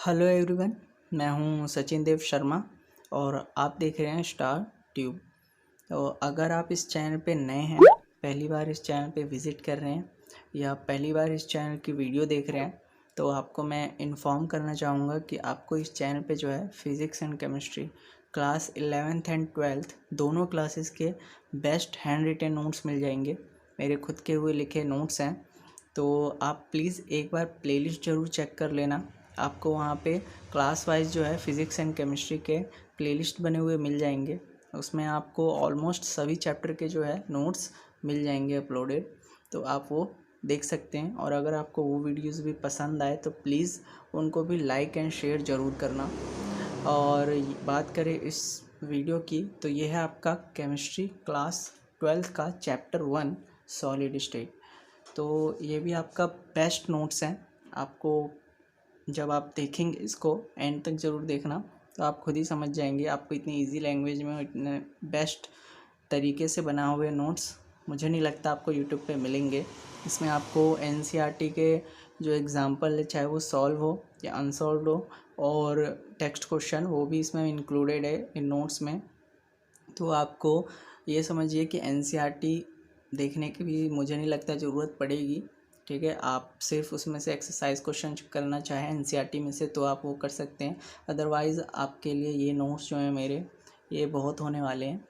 Hello everyone, मैं हूं सचिन देव शर्मा और आप देख रहे हैं स्टार ट्यूब। तो अगर आप इस चैनल पे नए हैं, पहली बार इस चैनल पे विज़िट कर रहे हैं या पहली बार इस चैनल की वीडियो देख रहे हैं, तो आपको मैं इन्फॉर्म करना चाहूँगा कि आपको इस चैनल पे जो है physics and chemistry class 11th and 12th दोनों क्लासेस के बेस्ट हैंड रिटन नोट्स मिल जाएंगे। मेरे खुद के हुए लिखे नोट्स हैं, तो आप प्लीज़ एक बार प्लेलिस्ट ज़रूर चेक कर लेना। आपको वहाँ पे क्लास वाइज जो है फ़िज़िक्स एंड केमिस्ट्री के प्लेलिस्ट बने हुए मिल जाएंगे। उसमें आपको ऑलमोस्ट सभी चैप्टर के जो है नोट्स मिल जाएंगे अपलोडेड, तो आप वो देख सकते हैं। और अगर आपको वो वीडियोस भी पसंद आए तो प्लीज़ उनको भी लाइक एंड शेयर ज़रूर करना। और बात करें इस वीडियो की, तो ये है आपका केमिस्ट्री क्लास 12th का चैप्टर 1 सॉलिड स्टेट। तो ये भी आपका बेस्ट नोट्स हैं। आपको जब आप देखेंगे इसको एंड तक ज़रूर देखना, तो आप खुद ही समझ जाएंगे। आपको इतनी इजी लैंग्वेज में इतने बेस्ट तरीके से बना हुए नोट्स मुझे नहीं लगता आपको यूट्यूब पे मिलेंगे। इसमें आपको एनसीईआरटी के जो एग्ज़ाम्पल है, चाहे वो सॉल्व हो या अनसॉल्व हो, और टेक्स्ट क्वेश्चन वो भी इसमें इंक्लूडेड है इन नोट्स में। तो आपको ये समझिए कि एनसीईआरटी देखने की भी मुझे नहीं लगता ज़रूरत पड़ेगी। ठीक है, आप सिर्फ उसमें से एक्सरसाइज क्वेश्चन करना चाहें एनसीईआरटी में से तो आप वो कर सकते हैं। अदरवाइज़ आपके लिए ये नोट्स जो हैं मेरे, ये बहुत होने वाले हैं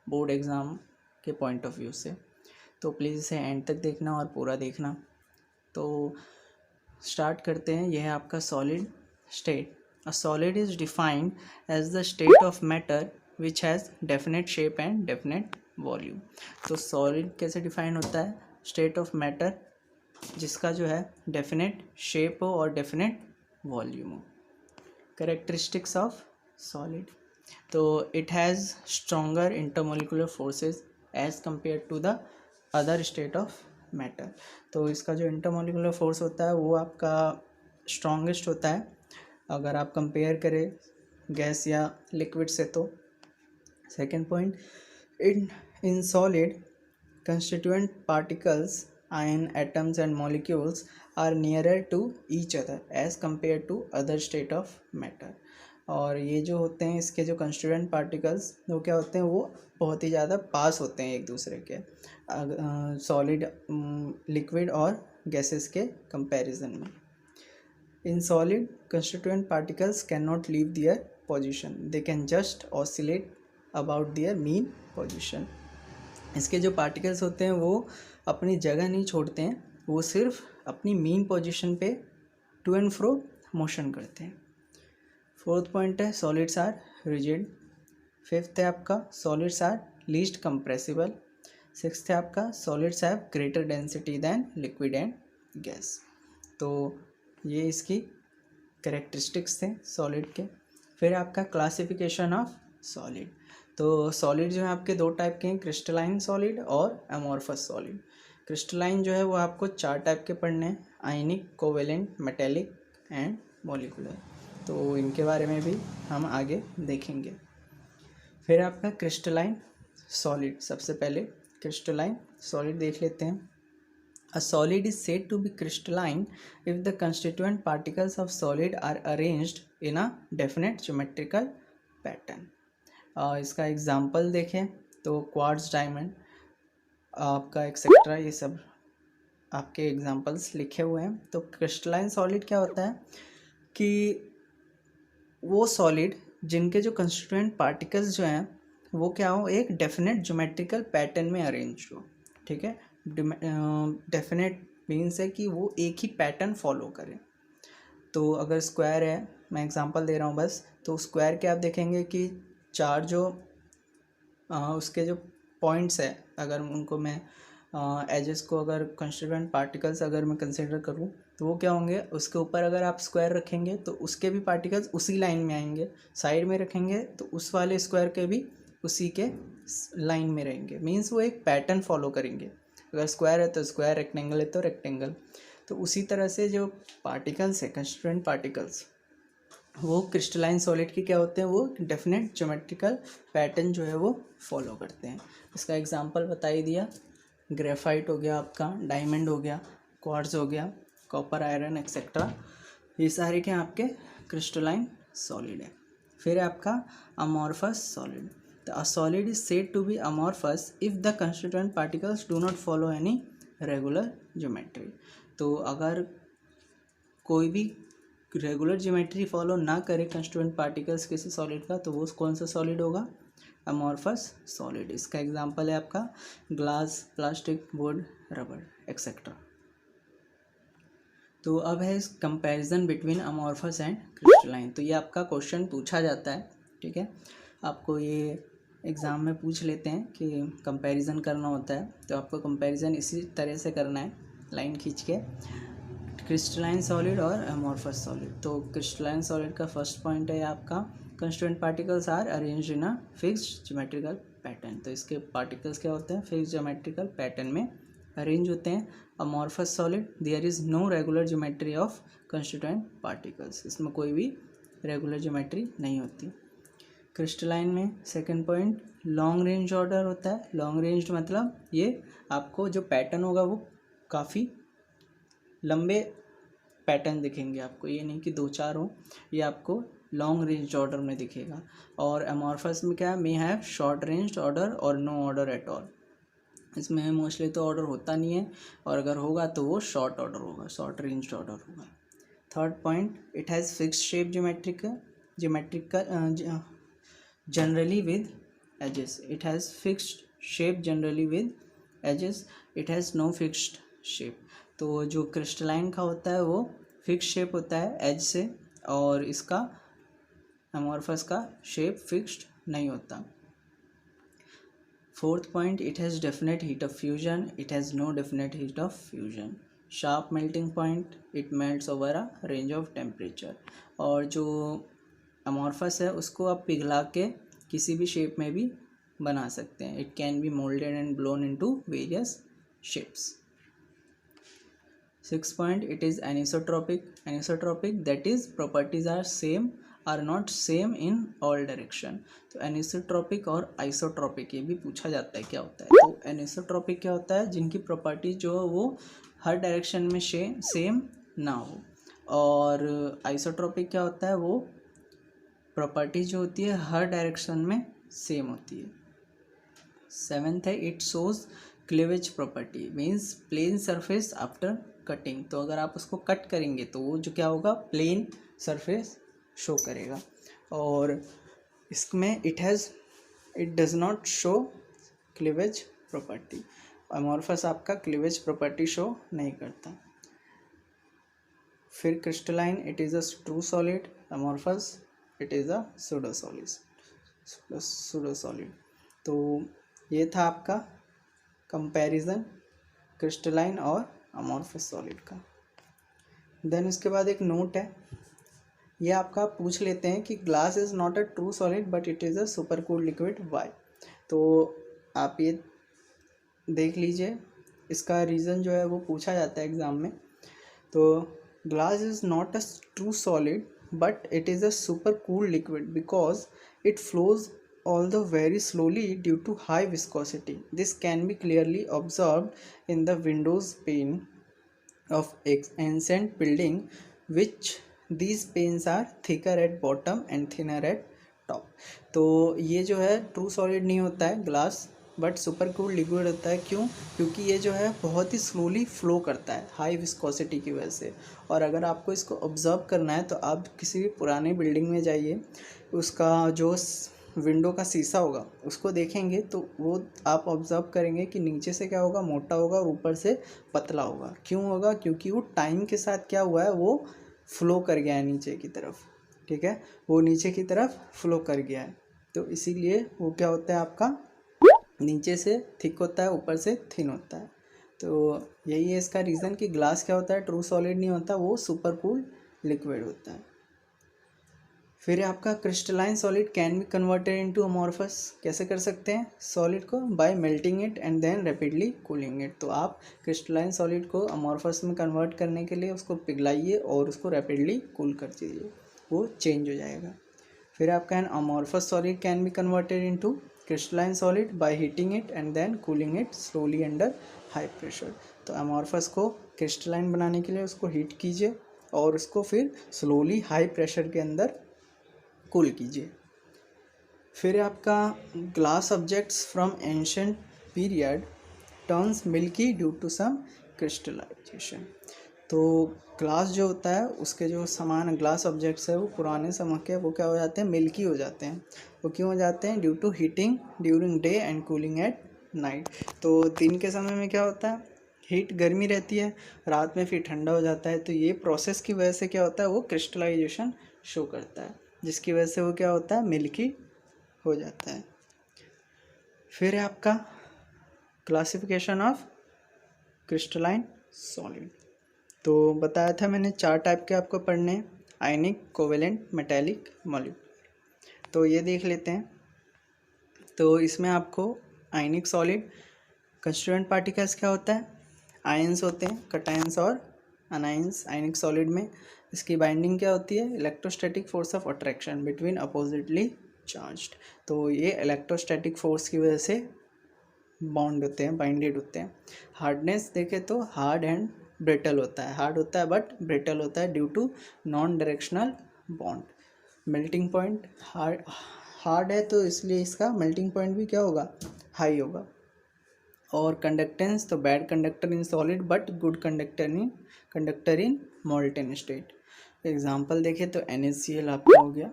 बोर्ड एग्ज़ाम के पॉइंट ऑफ व्यू से। तो प्लीज़ इसे एंड तक देखना और पूरा देखना। तो स्टार्ट करते हैं। यह है आपका solid state. A solid is defined as the state of matter which has definite shape and definite volume. तो सॉलिड कैसे डिफाइन होता है? स्टेट ऑफ मैटर जिसका जो है डेफिनेट शेप हो और डेफिनेट वॉल्यूम हो। कैरेक्टरिस्टिक्स ऑफ सॉलिड, तो it has stronger intermolecular forces as compare to the other state of matter. तो इसका जो इंटरमोलिकुलर फोर्स होता है वो आपका स्ट्रॉन्गेस्ट होता है अगर आप कंपेयर करें गैस या लिक्विड से। तो second point, in solid, constituent particles, ion atoms and molecules are nearer to each other as compared to other state of matter। और ये जो होते हैं इसके जो कंस्टिट्यूएंट पार्टिकल्स वो क्या होते हैं, वो बहुत ही ज़्यादा पास होते हैं एक दूसरे के सॉलिड, लिक्विड और गैसेस के कंपैरिजन में। In solid, constituent particles cannot leave their position, they can just oscillate about their mean position। इसके जो पार्टिकल्स होते हैं वो अपनी जगह नहीं छोड़ते हैं, वो सिर्फ अपनी मीन पोजीशन पे टू एंड फ्रो मोशन करते हैं। फोर्थ पॉइंट है सॉलिड्स आर रिजिड। फिफ्थ है आपका solids are least compressible. Sixth है आपका solids have greater density than liquid and gas. तो ये इसकी कैरेक्टरिस्टिक्स थे सॉलिड के। फिर आपका क्लासिफिकेशन ऑफ सॉलिड। तो सॉलिड जो है आपके दो टाइप के हैं, क्रिस्टलाइन सॉलिड और अमॉर्फस सॉलिड। क्रिस्टलाइन जो है वो आपको 4 टाइप के पढ़ने हैं, आयनिक, कोवेलेंट, मेटेलिक एंड मॉलिकुलर। तो इनके बारे में भी हम आगे देखेंगे। फिर आपका क्रिस्टलाइन सॉलिड, सबसे पहले क्रिस्टलाइन सॉलिड देख लेते हैं। A solid is said to be crystalline if the constituent particles of solid are arranged in a definite geometrical pattern। इसका एग्जाम्पल देखें तो क्वार्ट्ज, डायमंड, आपका एक्सेट्रा, ये सब आपके एग्जाम्पल्स लिखे हुए हैं। तो क्रिस्टलाइन सॉलिड क्या होता है कि वो सॉलिड जिनके जो कंस्टिट्यूएंट पार्टिकल्स जो हैं वो क्या हो, एक डेफिनेट ज्योमेट्रिकल पैटर्न में अरेंज हो। ठीक है, डेफिनेट मीन्स है कि वो एक ही पैटर्न फॉलो करें। तो अगर स्क्वायर है, मैं एग्जांपल दे रहा हूँ बस, तो स्क्वायर के आप देखेंगे कि 4 जो उसके जो पॉइंट्स है, अगर उनको मैं एजेस को अगर कंस्टिट्यूएंट पार्टिकल्स अगर मैं कंसिडर करूँ तो वो क्या होंगे, उसके ऊपर अगर आप स्क्वायर रखेंगे तो उसके भी पार्टिकल्स उसी लाइन में आएंगे, साइड में रखेंगे तो उस वाले स्क्वायर के भी उसी के लाइन में रहेंगे। मीन्स वो एक पैटर्न फॉलो करेंगे। अगर स्क्वायर है तो स्क्वायर, रेक्टेंगल है तो रेक्टेंगल। तो उसी तरह से जो पार्टिकल्स है, कंस्टिट्यूएंट पार्टिकल्स, वो क्रिस्टलाइन सॉलिड के क्या होते हैं, वो डेफिनेट ज्योमेट्रिकल पैटर्न जो है वो फॉलो करते हैं। इसका एग्जांपल बता ही दिया, ग्रेफाइट हो गया आपका, डायमंड हो गया, क्वार्ट्ज हो गया, कॉपर, आयरन एक्सेट्रा, ये सारे के आपके क्रिस्टलाइन सॉलिड है। फिर आपका amorphous solid. A solid is said to be amorphous if the constituent particles do not follow any regular geometry. तो अगर कोई भी रेगुलर ज्योमेट्री फॉलो ना करे कंस्टिट्यूएंट पार्टिकल्स किसी सॉलिड का, तो वो कौन सा सॉलिड होगा? Amorphous solid. इसका एग्जांपल है आपका glass, plastic, would, rubber etcetera. तो अब है comparison between amorphous and crystalline. तो ये आपका क्वेश्चन पूछा जाता है, ठीक है, आपको ये एग्ज़ाम में पूछ लेते हैं कि कंपैरिजन करना होता है। तो आपको कंपैरिजन इसी तरह से करना है, लाइन खींच के, क्रिस्टलाइन सॉलिड और अमॉर्फस सॉलिड। तो क्रिस्टलाइन सॉलिड का फर्स्ट पॉइंट है आपका constituent particles are arranged in a fixed geometrical pattern. तो इसके पार्टिकल्स क्या होते हैं? फिक्स्ड ज्योमेट्रिकल पैटर्न में अरेंज होते हैं। Amorphous solid, there is no regular geometry of constituent particles, इसमें कोई भी रेगुलर ज्योमेट्री नहीं होती। क्रिस्टलाइन में second point long range order होता है। लॉन्ग रेंज मतलब ये आपको जो पैटर्न होगा वो काफ़ी लंबे पैटर्न दिखेंगे आपको, ये नहीं कि दो चार हो, ये आपको लॉन्ग रेंज ऑर्डर में दिखेगा। और अमॉर्फस में क्या है? May have short range order और नो ऑर्डर एट ऑल। इसमें मोस्टली तो ऑर्डर होता नहीं है, और अगर होगा तो वो शॉर्ट ऑर्डर होगा, शॉर्ट रेंज ऑर्डर होगा। Third point, it has fixed shape geometrical generally with edges. It has fixed shape generally with edges, it has no fixed shape. तो जो क्रिस्टलाइन का होता है वो फिक्स शेप होता है एज से, और इसका अमॉर्फस का शेप फिक्स्ड नहीं होता। Fourth point, it has definite heat of fusion, it has no definite heat of fusion. Sharp melting point, it melts over a range of temperature. और जो अमॉर्फस है उसको आप पिघला के किसी भी शेप में भी बना सकते हैं। It can be moulded and blown into various shapes. Six point, it is anisotropic. Anisotropic that is properties are same, are not same in all direction. तो एनिसोट्रोपिक और आइसोट्रोपिक ये भी पूछा जाता है क्या होता है। तो एनिसोट्रोपिक क्या होता है? जिनकी प्रॉपर्टी जो है वो हर डायरेक्शन में सेम ना हो। और आइसोट्रोपिक क्या होता है? वो प्रॉपर्टी जो होती है हर डायरेक्शन में सेम होती है। सेवेंथ है, it shows cleavage property, means plane surface after cutting. तो अगर आप उसको कट करेंगे तो वो जो क्या होगा? प्लेन सरफेस शो करेगा। और इसमें it does not show cleavage property. Amorphous आपका क्लीवेज प्रॉपर्टी शो नहीं करता। फिर crystalline, it is a true solid. Amorphous, it is a pseudo solid. तो ये था आपका कंपैरिजन क्रिस्टलाइन और अमॉर्फस सॉलिड का। देन उसके बाद एक नोट है, ये आपका पूछ लेते हैं कि glass is not a true solid but it is a super cooled liquid, why? तो आप ये देख लीजिए, इसका रीज़न जो है वो पूछा जाता है एग्ज़ाम में। तो glass is not a true solid but it is a super cool liquid because it flows although very slowly due to high viscosity. This can be clearly observed in the windows pane of ancient building, which these panes are thicker at bottom and thinner at top. तो ये जो है true solid नहीं होता है glass, but super cool liquid होता है। क्यों? क्योंकि ये जो है बहुत ही स्लोली फ्लो करता है हाई विस्कोसिटी की वजह से। और अगर आपको इसको ऑब्ज़र्व करना है तो आप किसी भी पुरानी बिल्डिंग में जाइए, उसका जो विंडो का शीशा होगा उसको देखेंगे तो वो आप ऑब्ज़र्व करेंगे कि नीचे से क्या होगा? मोटा होगा, और ऊपर से पतला होगा। क्यों होगा? क्योंकि वो टाइम के साथ क्या हुआ है? वो फ्लो कर गया है नीचे की तरफ, ठीक है, वो नीचे की तरफ फ्लो कर गया है। तो इसीलिए वो क्या होता है आपका? नीचे से थिक होता है, ऊपर से थिन होता है। तो यही है इसका रीज़न कि ग्लास क्या होता है? ट्रू सॉलिड नहीं होता, वो सुपर कूल लिक्विड होता है। फिर आपका crystalline solid can be converted into amorphous. कैसे कर सकते हैं सॉलिड को? By melting it and then rapidly cooling it. तो आप क्रिस्टलाइन सॉलिड को अमॉर्फस में कन्वर्ट करने के लिए उसको पिघलाइए और उसको रैपिडली कूल कर दीजिए, वो चेंज हो जाएगा। फिर आपका amorphous solid can be converted into crystalline solid by heating it and then cooling it slowly under high pressure. तो अमॉर्फस को क्रिस्टलाइन बनाने के लिए उसको हीट कीजिए और उसको फिर स्लोली हाई प्रेशर के अंदर कूल कीजिए। फिर आपका glass objects from ancient period turns milky due to some crystallization. तो ग्लास जो होता है उसके जो समान ग्लास ऑब्जेक्ट्स है वो पुराने समय के वो क्या हो जाते हैं, मिल्की हो जाते हैं। वो क्यों हो जाते हैं? Due to heating during day and cooling at night. तो दिन के समय में क्या होता है, हीट गर्मी रहती है, रात में फिर ठंडा हो जाता है। तो ये प्रोसेस की वजह से क्या होता है, वो क्रिस्टलाइजेशन शो करता है, जिसकी वजह से वो क्या होता है, मिल्की हो जाता है। फिर है आपका क्लासिफिकेशन ऑफ क्रिस्टलाइन सॉलिड। तो बताया था मैंने 4 टाइप के आपको पढ़ने हैं, आयनिक, कोवेलेंट, मेटेलिक, मॉलिक्यूलर। तो ये देख लेते हैं। तो इसमें आपको आयनिक सॉलिड कंस्टिट्यूएंट पार्टिकल्स क्या होता है, आयंस होते हैं, कटायंस और अनायंस। आयनिक सॉलिड में इसकी बाइंडिंग क्या होती है, electrostatic force of attraction between oppositely charged. तो ये इलेक्ट्रोस्टैटिक फोर्स की वजह से बॉन्ड होते हैं, बाइंडेड होते हैं। हार्डनेस देखें तो हार्ड एंड ब्रिटल होता है, हार्ड होता है बट ब्रिटल होता है due to non directional bond. Melting point hard है तो इसलिए इसका मेल्टिंग पॉइंट भी क्या होगा, हाई होगा। और कंडक्टेंस तो bad conductor in solid but good conductor in molten state. Example देखें तो NaCl आपका हो गया,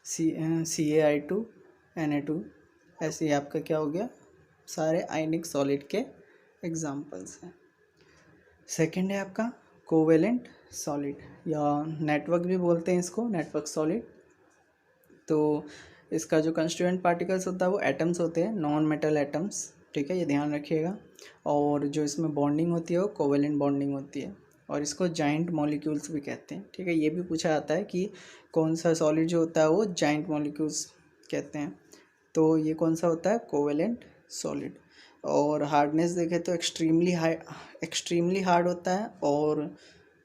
CaI2 Na2, ऐसे ही आपका क्या हो गया, सारे आयनिक सॉलिड के एग्जांपल्स हैं। सेकंड है आपका कोवेलेंट सॉलिड, या नेटवर्क भी बोलते हैं इसको, नेटवर्क सॉलिड। तो इसका जो कंस्टिट्यूएंट पार्टिकल्स होता है वो एटम्स होते हैं, नॉन मेटल एटम्स, ठीक है, ये ध्यान रखिएगा। और जो इसमें बॉन्डिंग होती है वो कोवेलेंट बॉन्डिंग होती है, और इसको जाइंट मॉलिक्यूल्स भी कहते हैं, ठीक है। ये भी पूछा जाता है कि कौन सा सॉलिड जो होता है वो जाइंट मॉलिक्यूल्स कहते हैं। तो ये कौन सा होता है, कोवेलेंट सॉलिड। और हार्डनेस देखें तो एक्सट्रीमली हार्ड होता है, और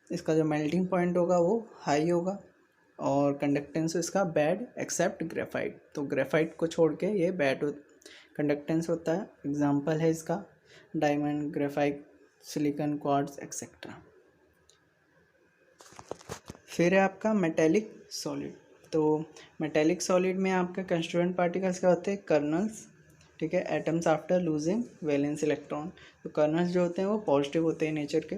इसका जो मेल्टिंग पॉइंट होगा वो हाई होगा। और कंडक्टेंस इसका बैड एक्सेप्ट ग्रेफाइट, तो ग्रेफाइट को छोड़ के ये बैड कंडक्टेंस होता है। एग्जांपल है इसका diamond, graphite, silicon, quartz etcetera. फिर है आपका मेटेलिक सॉलिड। तो मेटेलिक सॉलिड में आपका कंस्टिट्यूएंट पार्टिकल्स क्या होते हैं, कर्नल्स, ठीक है, atoms after losing valence electron. तो कर्नल्स जो होते हैं वो पॉजिटिव होते हैं नेचर के,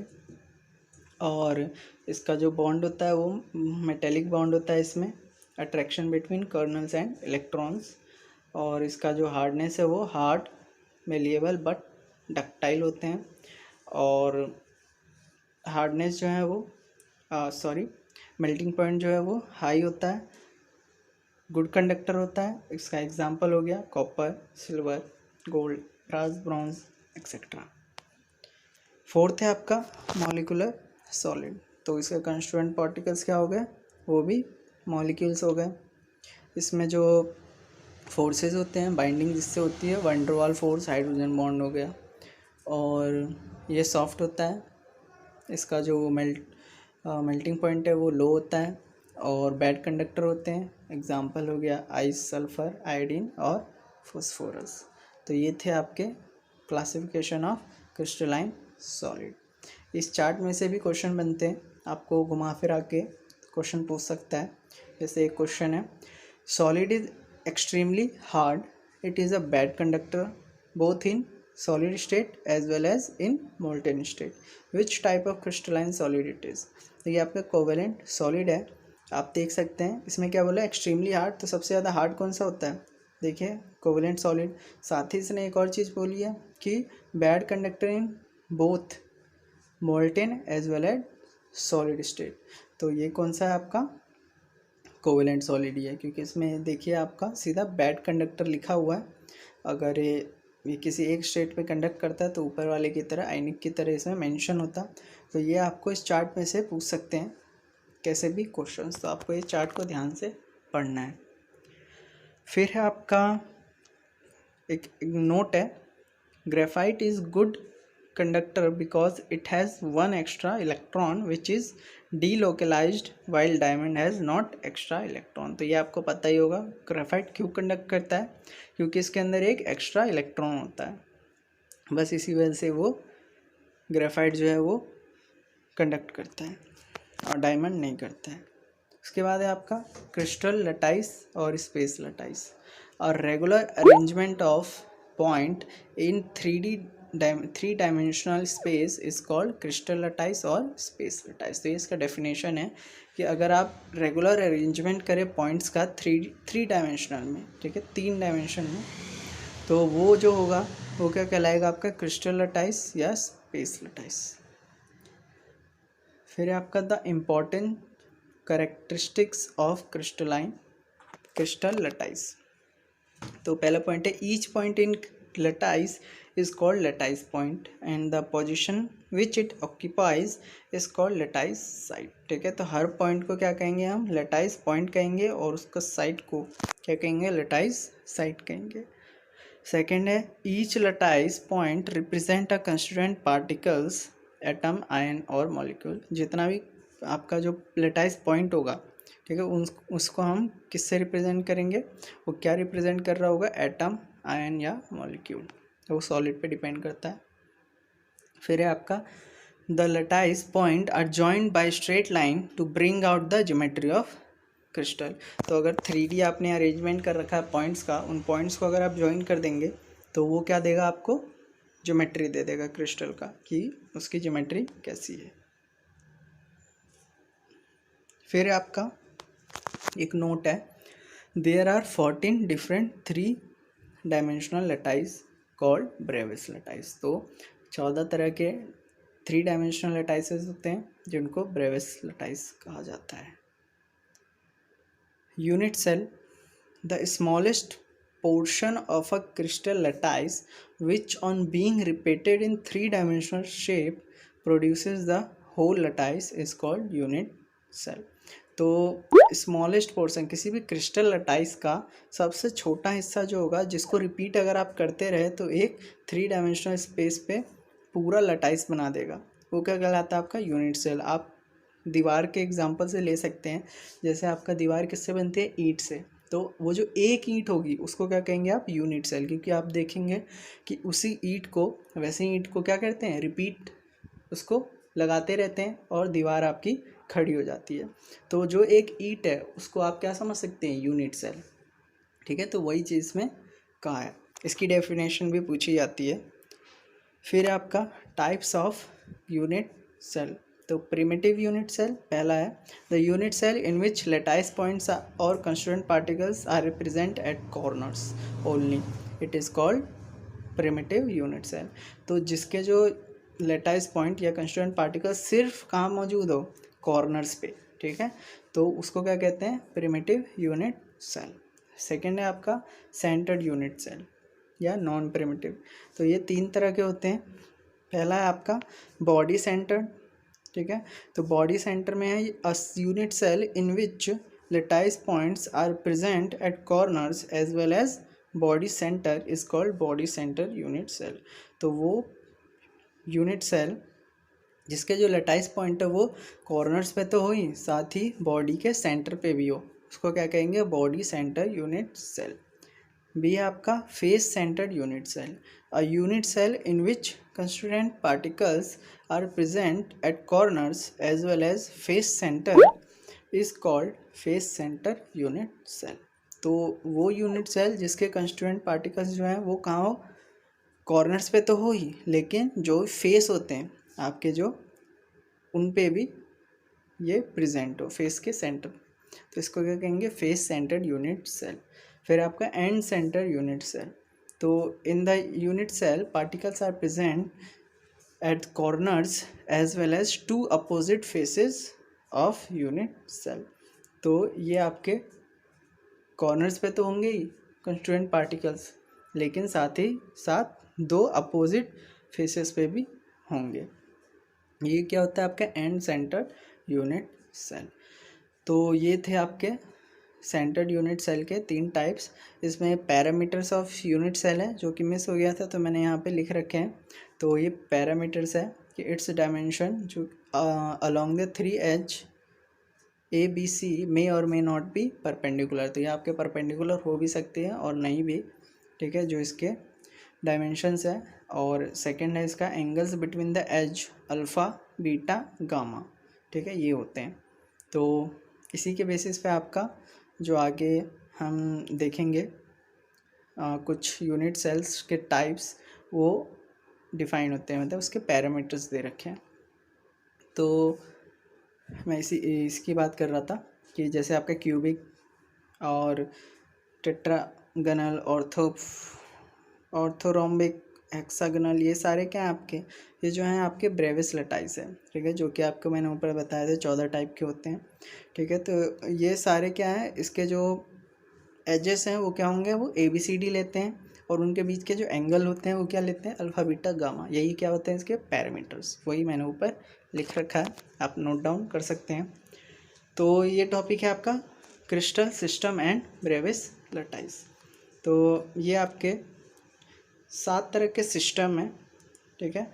और इसका जो बॉन्ड होता है वो मेटेलिक बॉन्ड होता है इसमें, attraction between colonel's and electrons. और इसका जो हार्डनेस है वो हार्ड, मेलिएबल बट डक्टाइल होते हैं। और हार्डनेस जो है वो मेल्टिंग पॉइंट जो है वो हाई होता है, गुड कंडक्टर होता है। इसका एग्जांपल हो गया copper, silver, gold, brass, bronze etcetera. Fourth है आपका मॉलिक्यूलर सॉलिड। तो इसके कंस्टिट्यूएंट पार्टिकल्स क्या हो गए, वो भी मॉलिक्यूल्स हो गए। इसमें जो फोर्सेस होते हैं, बाइंडिंग जिससे होती है, वैन डर वाल फोर्स, हाइड्रोजन बॉन्ड हो गया। और ये सॉफ्ट होता है, इसका जो मेल्टिंग पॉइंट है वो लो होता है, और बैड कंडक्टर होते हैं। एग्जांपल हो गया आइस, सल्फर, आयोडीन और फॉस्फोरस। तो ये थे आपके क्लासिफिकेशन ऑफ क्रिस्टलाइन सॉलिड। इस चार्ट में से भी क्वेश्चन बनते हैं, आपको घुमा फिरा के क्वेश्चन पूछ सकता है। जैसे एक क्वेश्चन है, solid is extremely hard, it is a bad conductor both in solid state as well as in molten state, which type of crystalline solid it is। तो ये आपका कोवेलेंट सॉलिड है, आप देख सकते हैं इसमें क्या बोला, एक्सट्रीमली हार्ड। तो सबसे ज़्यादा हार्ड कौन सा होता है, देखिए कोवेलेंट सॉलिड। साथ ही इसने एक और चीज़ बोली है कि bad conductor in both molten as well as solid state. तो ये कौन सा है आपका, कोवेलेंट सॉलिड ही है, क्योंकि इसमें देखिए आपका सीधा बैड कंडक्टर लिखा हुआ है। अगर ये किसी एक स्टेट पे कंडक्ट करता है तो ऊपर वाले की तरह, आयनिक की तरह इसमें मेंशन होता। तो ये आपको इस चार्ट में से पूछ सकते हैं कैसे भी क्वेश्चंस, तो आपको ये चार्ट को ध्यान से पढ़ना है। फिर है आपका एक नोट है, graphite is good conductor because it has one extra electron which is delocalised while diamond has not extra electron. तो ये आपको पता ही होगा, ग्रेफाइट क्यों कंडक्ट करता है, क्योंकि इसके अंदर एक एक्स्ट्रा इलेक्ट्रॉन होता है, बस इसी वजह से वो ग्रेफाइट जो है वो कंडक्ट करता है। और डायमंड नहीं करता है। उसके बाद है आपका क्रिस्टल लटाइस और स्पेस लटाइस। और regular arrangement of point in three dimensional space is called crystal lattice और स्पेस लटाइस। तो ये इसका डेफिनेशन है कि अगर आप रेगुलर अरेंजमेंट करें पॉइंट्स का थ्री डायमेंशनल में, ठीक है, 3 डायमेंशन में, तो वो जो होगा वो क्या कहलाएगा आपका क्रिस्टल लटाइस या स्पेस लटाइस। फिर आपका the important characteristics of crystal lattice. तो पहला पॉइंट है each point in lattice is called lattice point and the position which it occupies is called lattice site. ठीक है, तो हर पॉइंट को क्या कहेंगे हम, लटाइस पॉइंट कहेंगे, और उसका साइट को क्या कहेंगे, लटाइस साइट कहेंगे। सेकेंड है each lattice point represent a constituent particles, atom, ion और मॉलिक्यूल। जितना भी आपका जो लटाइस पॉइंट होगा, ठीक है, उसको हम किससे रिप्रेजेंट करेंगे, वो क्या रिप्रेजेंट कर रहा होगा, एटम, आयन या मॉलिक्यूल, तो वो सॉलिड पे डिपेंड करता है। फिर है आपका the lattice point are joined by straight line to bring out the geometry of crystal. तो अगर 3D आपने अरेंजमेंट कर रखा है पॉइंट्स का, उन पॉइंट्स को अगर आप ज्वाइन कर देंगे तो वो क्या देगा आपको, ज्योमेट्री दे देगा क्रिस्टल का, कि उसकी ज्योमेट्री कैसी है। फिर आपका एक नोट है, there are 14 different 3 dimensional lattice called Bravais lattice. तो 14 तरह के 3 डायमेंशनल लटाइसेस होते हैं जिनको ब्रेविस लटाइस कहा जाता है। Unit cell, the smallest portion of a crystal lattice which on being repeated in 3-dimensional shape produces the whole lattice is called unit cell। तो स्मॉलेस्ट पोर्शन किसी भी क्रिस्टल लटाइस का सबसे छोटा हिस्सा जो होगा, जिसको रिपीट अगर आप करते रहे तो एक 3 डायमेंशनल स्पेस पे पूरा लटाइस बना देगा, वो क्या कहलाता है आपका यूनिट सेल। आप दीवार के एग्जांपल से ले सकते हैं, जैसे आपका दीवार किससे बनती है, ईंट से, तो वो जो एक ईंट होगी उसको क्या कहेंगे आप, यूनिट सेल, क्योंकि आप देखेंगे कि उसी ईंट को, वैसे ईंट को क्या करते हैं, रिपीट उसको लगाते रहते हैं और दीवार आपकी खड़ी हो जाती है। तो जो एक ईंट है उसको आप क्या समझ सकते हैं, यूनिट सेल। ठीक है, तो वही चीज़ में कहा है, इसकी डेफिनेशन भी पूछी जाती है। फिर आपका टाइप्स ऑफ यूनिट सेल। तो प्रिमिटिव यूनिट सेल पहला है, the unit cell in which lattice points और constituent particles are represent at corners only, it is called primitive unit cell. तो जिसके जो लटाइस पॉइंट या कंस्टिट्यूएंट पार्टिकल्स सिर्फ कहाँ मौजूद हो, कॉर्नर्स पे, ठीक है, तो उसको क्या कहते हैं, प्रिमिटिव यूनिट सेल। सेकेंड है आपका सेंटर्ड यूनिट सेल या नॉन प्रिमिटिव। तो ये 3 तरह के होते हैं। पहला है आपका बॉडी सेंटर्ड, ठीक है, तो बॉडी सेंटर में है a unit cell in which lattice points are present at corners as well as body centre is called body centre unit cell. तो वो यूनिट सेल जिसके जो लटाइस पॉइंट है वो कॉर्नर्स पे तो हो ही, साथ ही बॉडी के सेंटर पे भी हो, उसको क्या कहेंगे, body centre unit cell. B है आपका face centred unit cell, a unit cell in which constituent particles are present at corners as well as face centre is called face centre unit cell. तो वो unit cell जिसके constituent particles जो हैं वो कहाँ हो, कॉर्नर्स पे तो हो ही, लेकिन जो फेस होते हैं आपके जो, उन पे भी ये प्रेजेंट हो, फेस के सेंटर, तो इसको क्या कहेंगे, फेस सेंटर्ड यूनिट सेल। फिर आपका एंड सेंटर यूनिट सेल, तो in the unit cell particles are present at corners as well as 2 opposite faces of unit cell. तो ये आपके कॉर्नर्स पे तो होंगे ही कंस्टिट्यूएंट पार्टिकल्स, लेकिन साथ ही साथ 2 अपोजिट फेसेस पे भी होंगे। ये क्या होता है आपका एंड सेंटर्ड यूनिट सेल। तो ये थे आपके सेंटर्ड यूनिट सेल के 3 टाइप्स। इसमें पैरामीटर्स ऑफ यूनिट सेल है जो कि मिस हो गया था, तो मैंने यहाँ पे लिख रखे हैं। तो ये पैरामीटर्स है कि इट्स डायमेंशन जो अलोंग द 3 एज ABC मे और मे नॉट बी परपेंडिकुलर। तो ये आपके परपेंडिकुलर हो भी सकते हैं और नहीं भी, ठीक है, जो इसके डायमेंशंस है। और सेकंड है इसका angles between the edge alpha beta gamma, ठीक है, ये होते हैं। तो इसी के बेसिस पे आपका जो आगे हम देखेंगे कुछ यूनिट सेल्स के टाइप्स वो डिफाइन होते हैं, मतलब उसके पैरामीटर्स दे रखे हैं। तो मैं इसकी बात कर रहा था कि जैसे आपका क्यूबिक और टेट्रागनल, ऑर्थोरोम्बिक, हेक्सागोनल, ये सारे क्या हैं आपके, ये जो हैं आपके ब्रेविस लटाइस है, ठीक है, जो कि आपको मैंने ऊपर बताया था 14 टाइप के होते हैं, ठीक है। तो ये सारे क्या हैं, इसके जो एजेस हैं वो क्या होंगे, वो ABCD लेते हैं, और उनके बीच के जो एंगल होते हैं वो क्या लेते हैं, अल्फ़ा बीटा गामा। यही क्या होते हैं इसके पैरामीटर्स, वही मैंने ऊपर लिख रखा है, आप नोट डाउन कर सकते हैं। तो ये टॉपिक है आपका crystal system and Brevis lattice. तो ये आपके 7 तरह के सिस्टम हैं, ठीक है,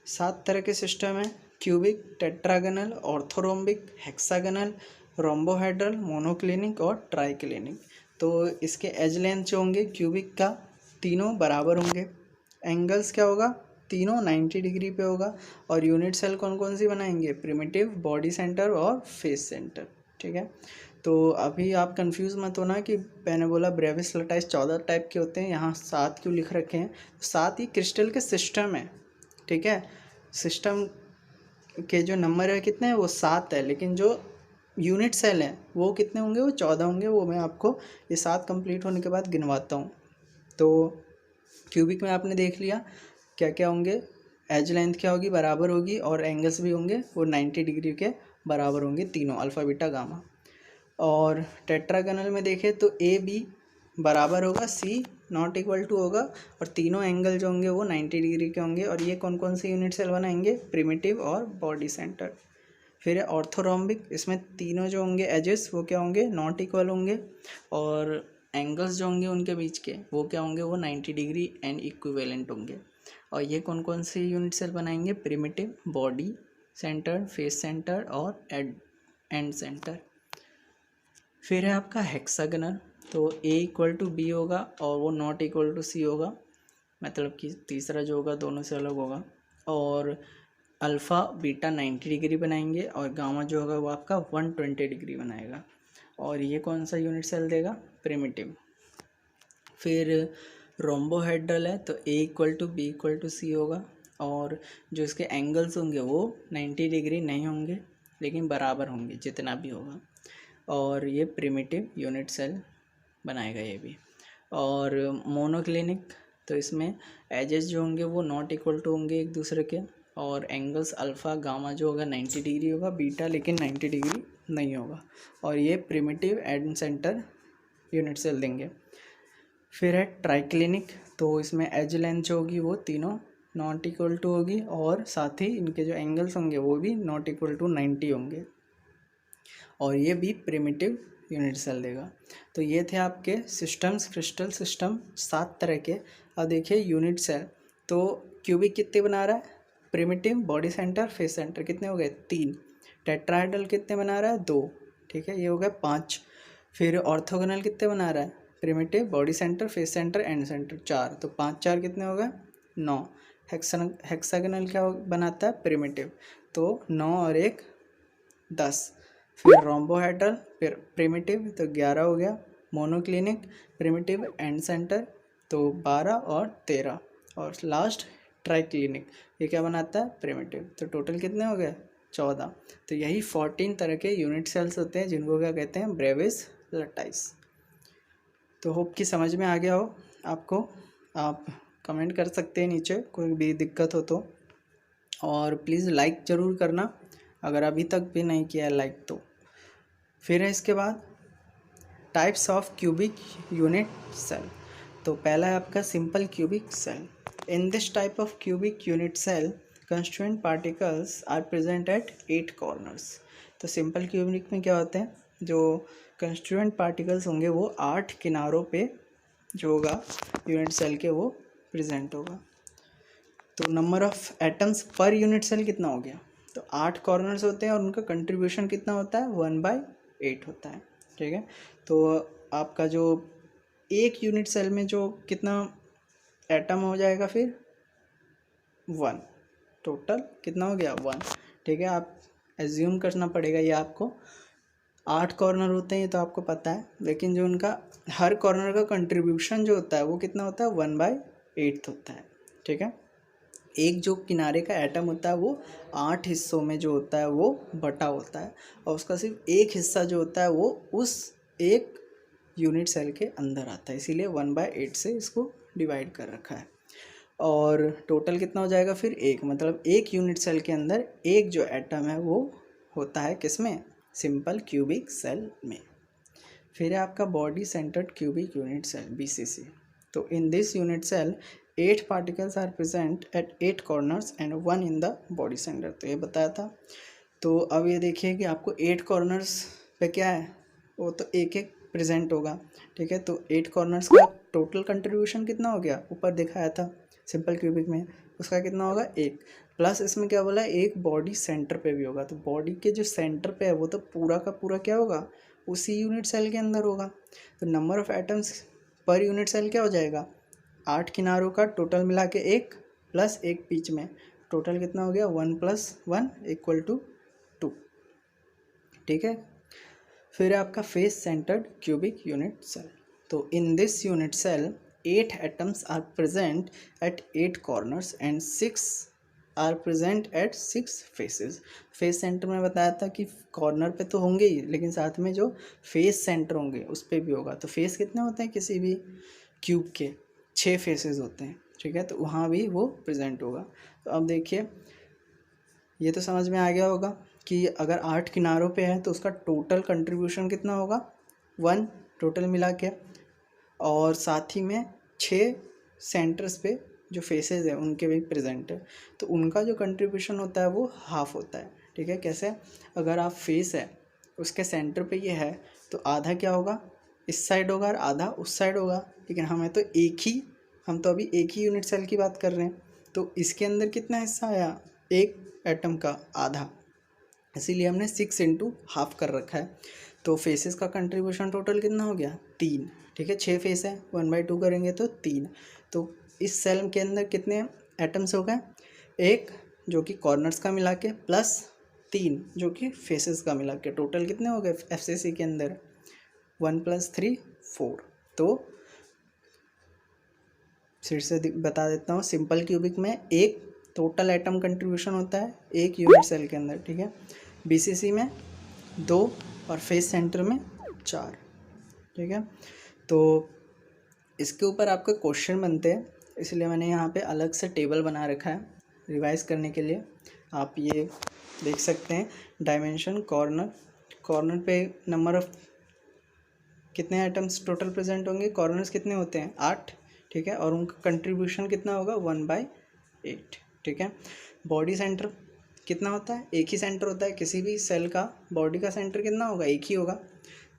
7 तरह के सिस्टम हैं, cubic, tetragonal, orthorhombic, hexagonal, rhombohedral, monoclinic और ट्राइक्लिनिक। तो इसके एज लेंथ जो होंगे क्यूबिक का, तीनों बराबर होंगे, एंगल्स क्या होगा, तीनों 90 डिग्री पे होगा, और यूनिट सेल कौन कौन सी बनाएंगे, प्रिमिटिव, बॉडी सेंटर और फेस सेंटर, ठीक है। तो अभी आप कंफ्यूज मत होना कि मैंने बोला ब्रेविस लटाइस 14 टाइप के होते हैं, यहाँ 7 क्यों लिख रखे हैं, 7 ही क्रिस्टल के सिस्टम है, ठीक है। सिस्टम के जो नंबर है कितने हैं, वो 7 है, लेकिन जो यूनिट सेल हैं वो कितने होंगे, वो 14 होंगे। वो मैं आपको ये 7 कंप्लीट होने के बाद गिनवाता हूँ। तो क्यूबिक में आपने देख लिया क्या क्या होंगे, एज लेंथ क्या होगी, बराबर होगी, और एंगल्स भी होंगे वो 90 डिग्री के बराबर होंगे तीनों, अल्फ़ा बीटा गामा। और टेट्रागनल में देखें तो AB बराबर होगा C नॉट इक्वल टू होगा, और तीनों एंगल जो होंगे वो 90 डिग्री के होंगे। और ये कौन कौन से यूनिट सेल बनाएंगे, प्रिमिटिव और बॉडी सेंटर। फिर है ऑर्थोरोम्बिक, इसमें तीनों जो होंगे एजेस वो क्या होंगे, नॉट इक्वल होंगे, और एंगल्स जो होंगे उनके बीच के वो क्या होंगे, वो 90 डिग्री एंड इक्विवेलेंट होंगे। और ये कौन कौन से यूनिट सेल बनाएंगे, primitive, body centre, face centre और एंड सेंटर। फिर है आपका हेक्सागनल, तो A इक्वल टू B होगा और वो नॉट इक्वल टू C होगा, मतलब कि तीसरा जो होगा दोनों से अलग होगा। और अल्फ़ा बीटा 90 डिग्री बनाएंगे, और गामा जो होगा वो आपका 120 डिग्री बनाएगा। और ये कौन सा यूनिट सेल देगा, प्रिमिटिव। फिर रोम्बोहेड्रल है, तो A equal to B equal to C होगा, और जो इसके एंगल्स होंगे वो 90 डिग्री नहीं होंगे, लेकिन बराबर होंगे जितना भी होगा, और ये प्रिमिटिव यूनिट सेल बनाएगा ये भी। और मोनोक्लिनिक, तो इसमें एजेस जो होंगे वो नॉट इक्वल टू होंगे एक दूसरे के, और एंगल्स अल्फ़ा गामा जो होगा 90 डिग्री होगा, बीटा लेकिन 90 डिग्री नहीं होगा, और ये primitive and centre unit cell देंगे। फिर है ट्राइक्लिनिक, तो इसमें एज लेंथ जो होगी वो तीनों नॉट इक्वल टू होगी, और साथ ही इनके जो एंगल्स होंगे वो भी नॉट इक्वल टू 90 होंगे, और ये भी प्रिमिटिव यूनिट सेल देगा। तो ये थे आपके सिस्टम्स, क्रिस्टल सिस्टम 7 तरह के। अब देखिए यूनिट सेल, तो क्यूबिक कितने बना रहा है, primitive, body centre, face centre, कितने हो गए 3। टेट्राहेड्रल कितने बना रहा है 2, ठीक है, ये हो गए 5। फिर ऑर्थोगोनल कितने बना रहा है, primitive, body centre, face centre, and centre 4, तो 5 4 कितने हो गए 9। हेक्सागोनल क्या बनाता है, प्रिमिटिव, तो 9 और 1 10। फिर रोम्बोहेड्रल प्रिमिटिव, तो 11 हो गया। मोनोक्लिनिक प्रिमिटिव एंड सेंटर, तो 12 और 13। और लास्ट ट्राइक्लिनिक, ये क्या बनाता है, प्रिमिटिव, तो टोटल कितने हो गए 14। तो यही 14 तरह के यूनिट सेल्स होते हैं जिनको क्या कहते हैं, ब्रेविस लटाइस। तो होप कि समझ में आ गया हो आपको। आप कमेंट कर सकते हैं नीचे कोई भी दिक्कत हो तो, और प्लीज़ लाइक ज़रूर करना अगर अभी तक भी नहीं किया है लाइक तो। फिर है इसके बाद types of cubic unit cell. तो पहला है आपका simple cubic cell. In this type of cubic unit cell constituent particles are present at 8 corners. तो सिंपल क्यूबिक में क्या होते हैं, जो कंस्टिट्यूएंट पार्टिकल्स होंगे वो 8 किनारों पे जो होगा यूनिट सेल के वो प्रेजेंट होगा। तो number of atoms per unit cell कितना हो गया, तो 8 कॉर्नर्स होते हैं और उनका कंट्रीब्यूशन कितना होता है, 1/8 होता है, ठीक है। तो आपका जो एक यूनिट सेल में जो कितना एटम हो जाएगा, फिर 1, टोटल कितना हो गया 1, ठीक है। आप एज्यूम करना पड़ेगा, ये आपको 8 कॉर्नर होते हैं ये तो आपको पता है, लेकिन जो उनका हर कॉर्नर का कंट्रीब्यूशन जो होता है वो कितना होता है 1/8 होता है। ठीक है, एक जो किनारे का एटम होता है वो 8 हिस्सों में जो होता है वो बटा होता है, और उसका सिर्फ एक हिस्सा जो होता है वो उस एक यूनिट सेल के अंदर आता है, इसीलिए 1/8 से इसको डिवाइड कर रखा है। और टोटल कितना हो जाएगा फिर एक, मतलब एक यूनिट सेल के अंदर एक जो एटम है वो होता है किसमें, सिंपल क्यूबिक सेल में। फिर है आपका body centred cubic unit cell BCC। तो in this unit cell 8 particles are present at 8 corners and 1 in the body centre, तो ये बताया था। तो अब ये देखिए कि आपको 8 कॉर्नर्स पे क्या है, वो तो एक एक प्रेजेंट होगा। ठीक है, तो 8 कॉर्नर्स का टोटल कंट्रीब्यूशन कितना हो गया, ऊपर दिखाया था सिंपल क्यूबिक में, उसका कितना होगा एक, प्लस इसमें क्या बोला एक बॉडी सेंटर पे भी होगा, तो बॉडी के जो सेंटर पे है वो तो पूरा का पूरा क्या होगा उसी यूनिट सेल के अंदर होगा। तो number of atoms per unit cell क्या हो जाएगा, 8 किनारों का टोटल मिला के एक प्लस एक बीच में, टोटल कितना हो गया 1 + 1 = 2। ठीक है, फिर आपका face centred cubic unit cell. तो in this unit cell 8 atoms are present at 8 corners and 6 are present at 6 faces. Face centre में बताया था कि कॉर्नर पे तो होंगे ही, लेकिन साथ में जो फेस सेंटर होंगे उस पर भी होगा। तो फेस कितने होते हैं किसी भी क्यूब के, 6 फेसेस होते हैं। ठीक है, तो वहाँ भी वो प्रेजेंट होगा। तो अब देखिए ये तो समझ में आ गया होगा कि अगर 8 किनारों पे है तो उसका टोटल कंट्रीब्यूशन कितना होगा 1 टोटल मिला के, और साथ ही में 6 सेंटर्स पे जो फेसेस है उनके भी प्रेजेंट है, तो उनका जो कंट्रीब्यूशन होता है वो हाफ होता है। ठीक है, कैसे, अगर आप फेस है उसके सेंटर पे ये है तो आधा क्या होगा इस साइड होगा और आधा उस साइड होगा, लेकिन हम तो अभी एक ही यूनिट सेल की बात कर रहे हैं, तो इसके अंदर कितना हिस्सा आया एक एटम का आधा, इसीलिए हमने 6 × हाफ कर रखा है। तो फेसेस का कंट्रीब्यूशन टोटल कितना हो गया 3। ठीक है, 6 फेस है 1/2 करेंगे तो 3। तो इस सेल के अंदर कितने एटम्स हो गए, एक जो कि कॉर्नर्स का मिला के प्लस 3 जो कि फेसेस का मिला के, टोटल कितने हो गए FCC के अंदर 1 + 3 4। तो फिर से बता देता हूँ, सिंपल क्यूबिक में एक टोटल एटम कंट्रीब्यूशन होता है एक यूनिट सेल के अंदर। ठीक है, BCC में 2 और फेस सेंटर में 4। ठीक है, तो इसके ऊपर आपके क्वेश्चन बनते हैं, इसलिए मैंने यहाँ पे अलग से टेबल बना रखा है रिवाइज करने के लिए। आप ये देख सकते हैं डायमेंशन कॉर्नर पे नंबर ऑफ कितने आइटम्स टोटल प्रेजेंट होंगे, कॉर्नर्स कितने होते हैं 8। ठीक है, और उनका कंट्रीब्यूशन कितना होगा 1/8। ठीक है, बॉडी सेंटर कितना होता है, एक ही सेंटर होता है किसी भी सेल का, बॉडी का सेंटर कितना होगा एक ही होगा,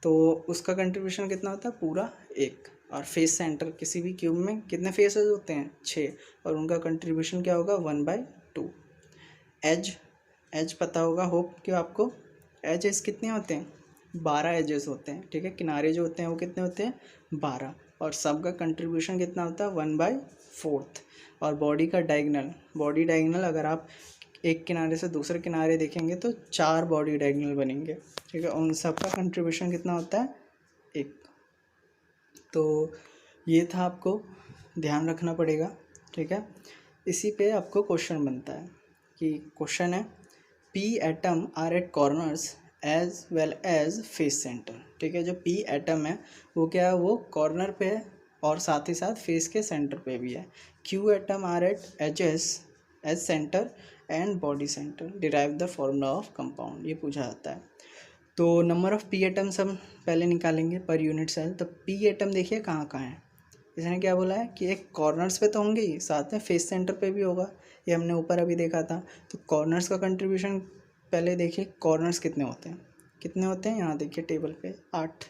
तो उसका कंट्रीब्यूशन कितना होता है पूरा एक। और फेस सेंटर किसी भी क्यूब में कितने फेसेस होते हैं 6, और उनका कंट्रीब्यूशन क्या होगा 1/2। एज पता होगा होप कि आपको, एजेस कितने होते हैं 12 एजेस होते हैं। ठीक है, किनारे जो होते हैं वो कितने होते हैं 12, और सब का कंट्रीब्यूशन कितना होता है 1/4। और बॉडी डायगोनल अगर आप एक किनारे से दूसरे किनारे देखेंगे तो 4 बॉडी डायगोनल बनेंगे। ठीक है, उन सब का कंट्रीब्यूशन कितना होता है 1। तो ये था, आपको ध्यान रखना पड़ेगा। ठीक है, इसी पे आपको क्वेश्चन बनता है कि क्वेश्चन है P atom are at corners as well as face centre. ठीक है, जो P एटम है वो क्या है, वो कॉर्नर पे है और साथ ही साथ फेस के सेंटर पे भी है। Q atom are at edges as centre and body centre, derive the formula of compound, ये पूछा जाता है। तो नंबर ऑफ P एटम्स हम पहले निकालेंगे पर यूनिट सेल। तो P एटम देखिए कहाँ कहाँ है, इसने क्या बोला है कि एक कॉर्नर्स पे तो होंगे ही, साथ में फेस सेंटर पे भी होगा, ये हमने ऊपर अभी देखा था। तो कॉर्नर्स का कंट्रीब्यूशन पहले देखिए, कॉर्नर्स कितने होते हैं यहाँ देखिए टेबल पे 8,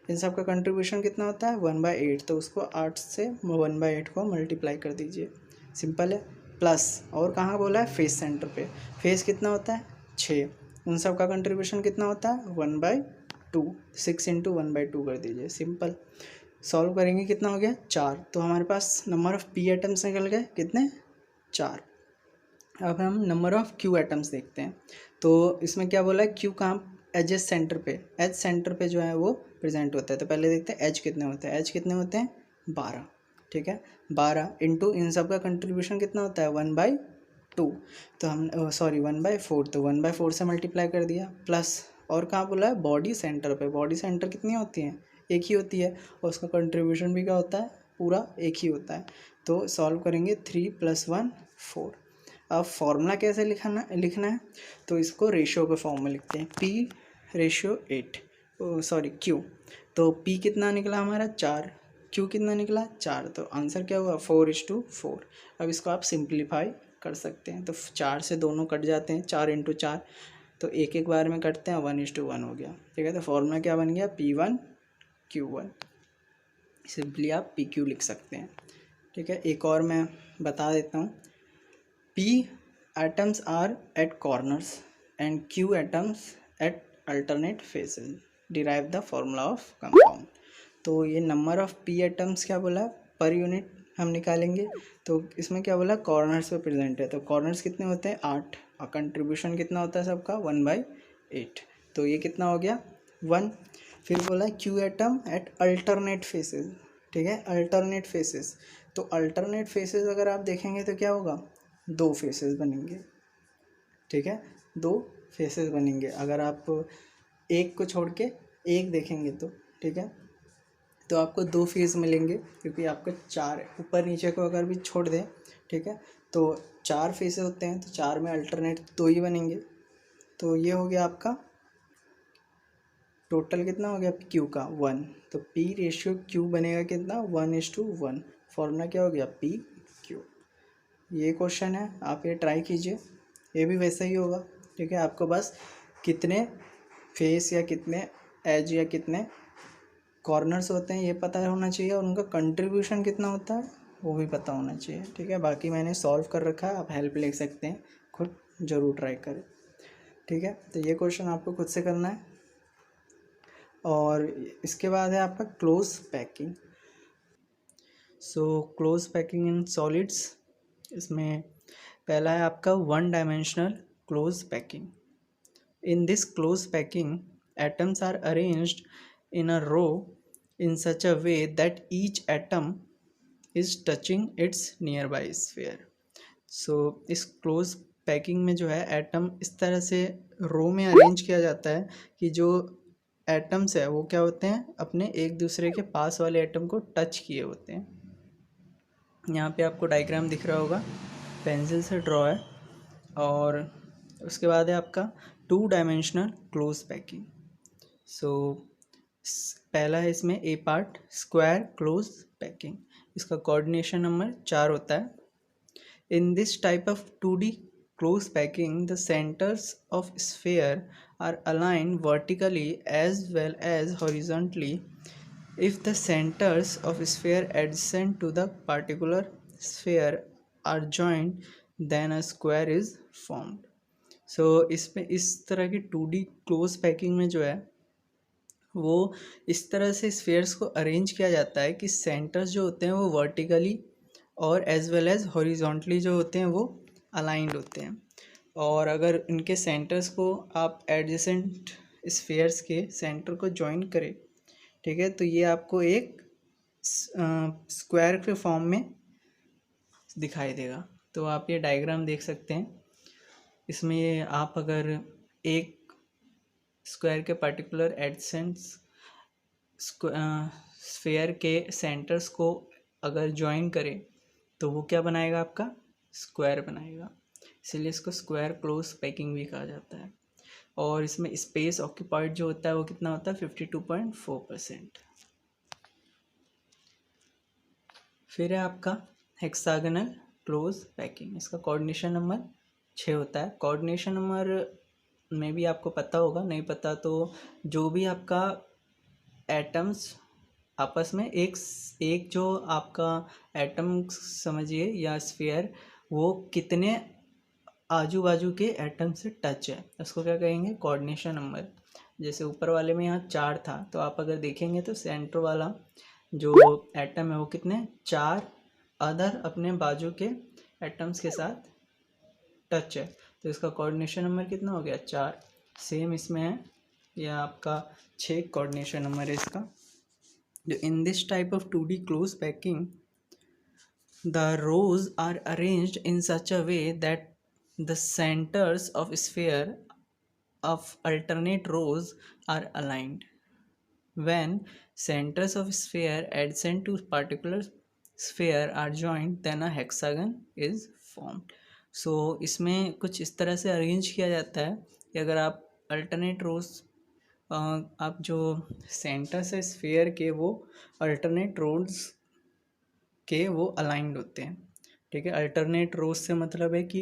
इन सब का कंट्रीब्यूशन कितना होता है 1/8। तो उसको 8 से 1/8 को मल्टीप्लाई कर दीजिए, सिंपल है। प्लस और कहाँ बोला है फेस सेंटर पे, फेस कितना होता है 6, उन सब का कंट्रीब्यूशन कितना होता है 1/2, 6 × 1/2 कर दीजिए, सिंपल। सॉल्व करेंगे कितना हो गया 4। तो हमारे पास नंबर ऑफ P एटम्स निकल गए कितने 4। अब हम नंबर ऑफ़ क्यू एटम्स देखते हैं। तो इसमें क्या बोला है, क्यू कहाँ, एजेस सेंटर पे, एज सेंटर पे जो है वो प्रेजेंट होता है। तो पहले देखते हैं एज कितने होते हैं। एज कितने होते हैं, 12। ठीक है, 12 इंटू इन सब का कंट्रीब्यूशन कितना होता है, 1/2। तो हम सॉरी 1/4, तो 1/4 से मल्टीप्लाई कर दिया, प्लस और कहाँ बोला है, बॉडी सेंटर पे। बॉडी सेंटर कितनी होती हैं, एक ही होती है, और उसका कंट्रीब्यूशन भी क्या होता है, पूरा एक ही होता है। तो सॉल्व करेंगे, 3 + 1 4। अब फॉर्मूला कैसे लिखना है, तो इसको रेशियो के फॉर्म में लिखते हैं, P/8, सॉरी Q। तो P कितना निकला हमारा, 4, Q कितना निकला, 4। तो आंसर क्या हुआ, 4:4। अब इसको आप सिंप्लीफाई कर सकते हैं। तो 4 से दोनों कट जाते हैं, 4 × 4, तो एक एक बार में कटते हैं, 1:1 हो गया। ठीक है, तो फॉर्मूला क्या बन गया, P1Q1। सिंपली आप PQ लिख सकते हैं। ठीक है, एक और मैं बता देता हूँ, P atoms are at corners and Q atoms at alternate faces. Derive the formula of compound. तो ये नंबर ऑफ P एटम्स क्या बोला, पर यूनिट हम निकालेंगे। तो इसमें क्या बोला, कॉर्नर्स पे प्रेजेंट है, तो कॉर्नर्स कितने होते हैं, 8, और कंट्रीब्यूशन कितना होता है सबका, 1/8। तो ये कितना हो गया, 1। फिर बोला Q atom at alternate faces. ठीक है, अल्टरनेट फेसेस, तो अल्टरनेट फेसेस अगर आप देखेंगे तो क्या होगा, 2 फेसेस बनेंगे। ठीक है, 2 फेसेस बनेंगे अगर आप एक को छोड़ के एक देखेंगे तो। ठीक है, तो आपको 2 फेस मिलेंगे, क्योंकि आपको 4 ऊपर नीचे को अगर भी छोड़ दें, ठीक है, तो 4 फेसेस होते हैं, तो 4 में अल्टरनेट 2 ही बनेंगे। तो ये हो गया आपका टोटल कितना हो गया क्यू का, 1। तो P/Q बनेगा कितना, 1:1। फॉर्मूला क्या हो गया, PQ। ये क्वेश्चन है, आप ये ट्राई कीजिए, ये भी वैसा ही होगा। ठीक है, आपको बस कितने फेस या कितने एज या कितने कॉर्नर्स होते हैं ये पता होना चाहिए, और उनका कंट्रीब्यूशन कितना होता है वो भी पता होना चाहिए। ठीक है, बाकी मैंने सॉल्व कर रखा है, आप हेल्प ले सकते हैं, खुद ज़रूर ट्राई करें। ठीक है, तो ये क्वेश्चन आपको खुद से करना है। और इसके बाद है आपका close packing. So close packing in solids, इसमें पहला है आपका 1 dimensional close packing. In this close packing atoms are arranged in a row in such a way that each atom is touching its nearby sphere. So इस close packing में जो है atom इस तरह से रो में अरेंज किया जाता है कि जो एटम्स है वो क्या होते हैं, अपने एक दूसरे के पास वाले एटम को टच किए होते हैं। यहाँ पे आपको डायग्राम दिख रहा होगा, पेंसिल से ड्रॉ है। और उसके बाद है आपका 2 डायमेंशनल क्लोज पैकिंग। सो पहला है इसमें ए पार्ट, स्क्वायर क्लोज पैकिंग। इसका कोऑर्डिनेशन नंबर 4 होता है। इन this type of 2D close packing, the centers of sphere are aligned vertically as well as horizontally. If the centers of sphere adjacent to the particular sphere are joined, then a square is formed. So इसमें इस तरह की 2D close packing में जो है वो इस तरह से स्फेयर्स को अरेंज किया जाता है कि सेंटर्स जो होते हैं वो वर्टिकली और एज वेल एज हॉरिजॉन्टली जो होते हैं वो अलाइंड होते हैं। और अगर इनके सेंटर्स को आप एडजेसेंट स्फेयर्स के सेंटर को ज्वाइन करें, ठीक है, तो ये आपको एक स्क्वायर के फॉर्म में दिखाई देगा। तो आप ये डायग्राम देख सकते हैं, इसमें आप अगर एक स्क्वायर के पर्टिकुलर एडजेसेंट्स स्फेयर के सेंटर्स को अगर ज्वाइन करें तो वो क्या बनाएगा, आपका स्क्वायर बनाएगा। इसीलिए इसको स्क्वायर क्लोज पैकिंग भी कहा जाता है। और इसमें स्पेस ऑक्यूपाइड जो होता है वो कितना होता है, 52.4%। फिर है आपका हेक्सागोनल क्लोज पैकिंग। इसका कोऑर्डिनेशन नंबर 6 होता है। कोऑर्डिनेशन नंबर में भी आपको पता होगा, नहीं पता तो जो भी आपका एटम्स आपस में एक जो आपका एटम समझिए या स्फीयर, वो कितने आजू बाजू के एटम से टच है, उसको क्या कहेंगे, कोऑर्डिनेशन नंबर। जैसे ऊपर वाले में यहाँ 4 था, तो आप अगर देखेंगे तो सेंटर वाला जो एटम है वो कितने 4 अदर अपने बाजू के एटम्स के साथ टच है, तो इसका कोऑर्डिनेशन नंबर कितना हो गया 4। सेम इसमें है, यह आपका 6 कोऑर्डिनेशन नंबर है इसका। जो इन this type of 2D close packing the rows are arranged in such a way that the centers of sphere of alternate rows are aligned. When centers of sphere adjacent to particular sphere are joined, then a hexagon is formed. So इसमें कुछ इस तरह से arrange किया जाता है कि अगर आप अल्टरनेट रोज आप जो सेंटर्स है स्फीयर के वो अल्टरनेट रोज के वो अलाइंड होते हैं। ठीक है, अल्टरनेट रोज से मतलब है कि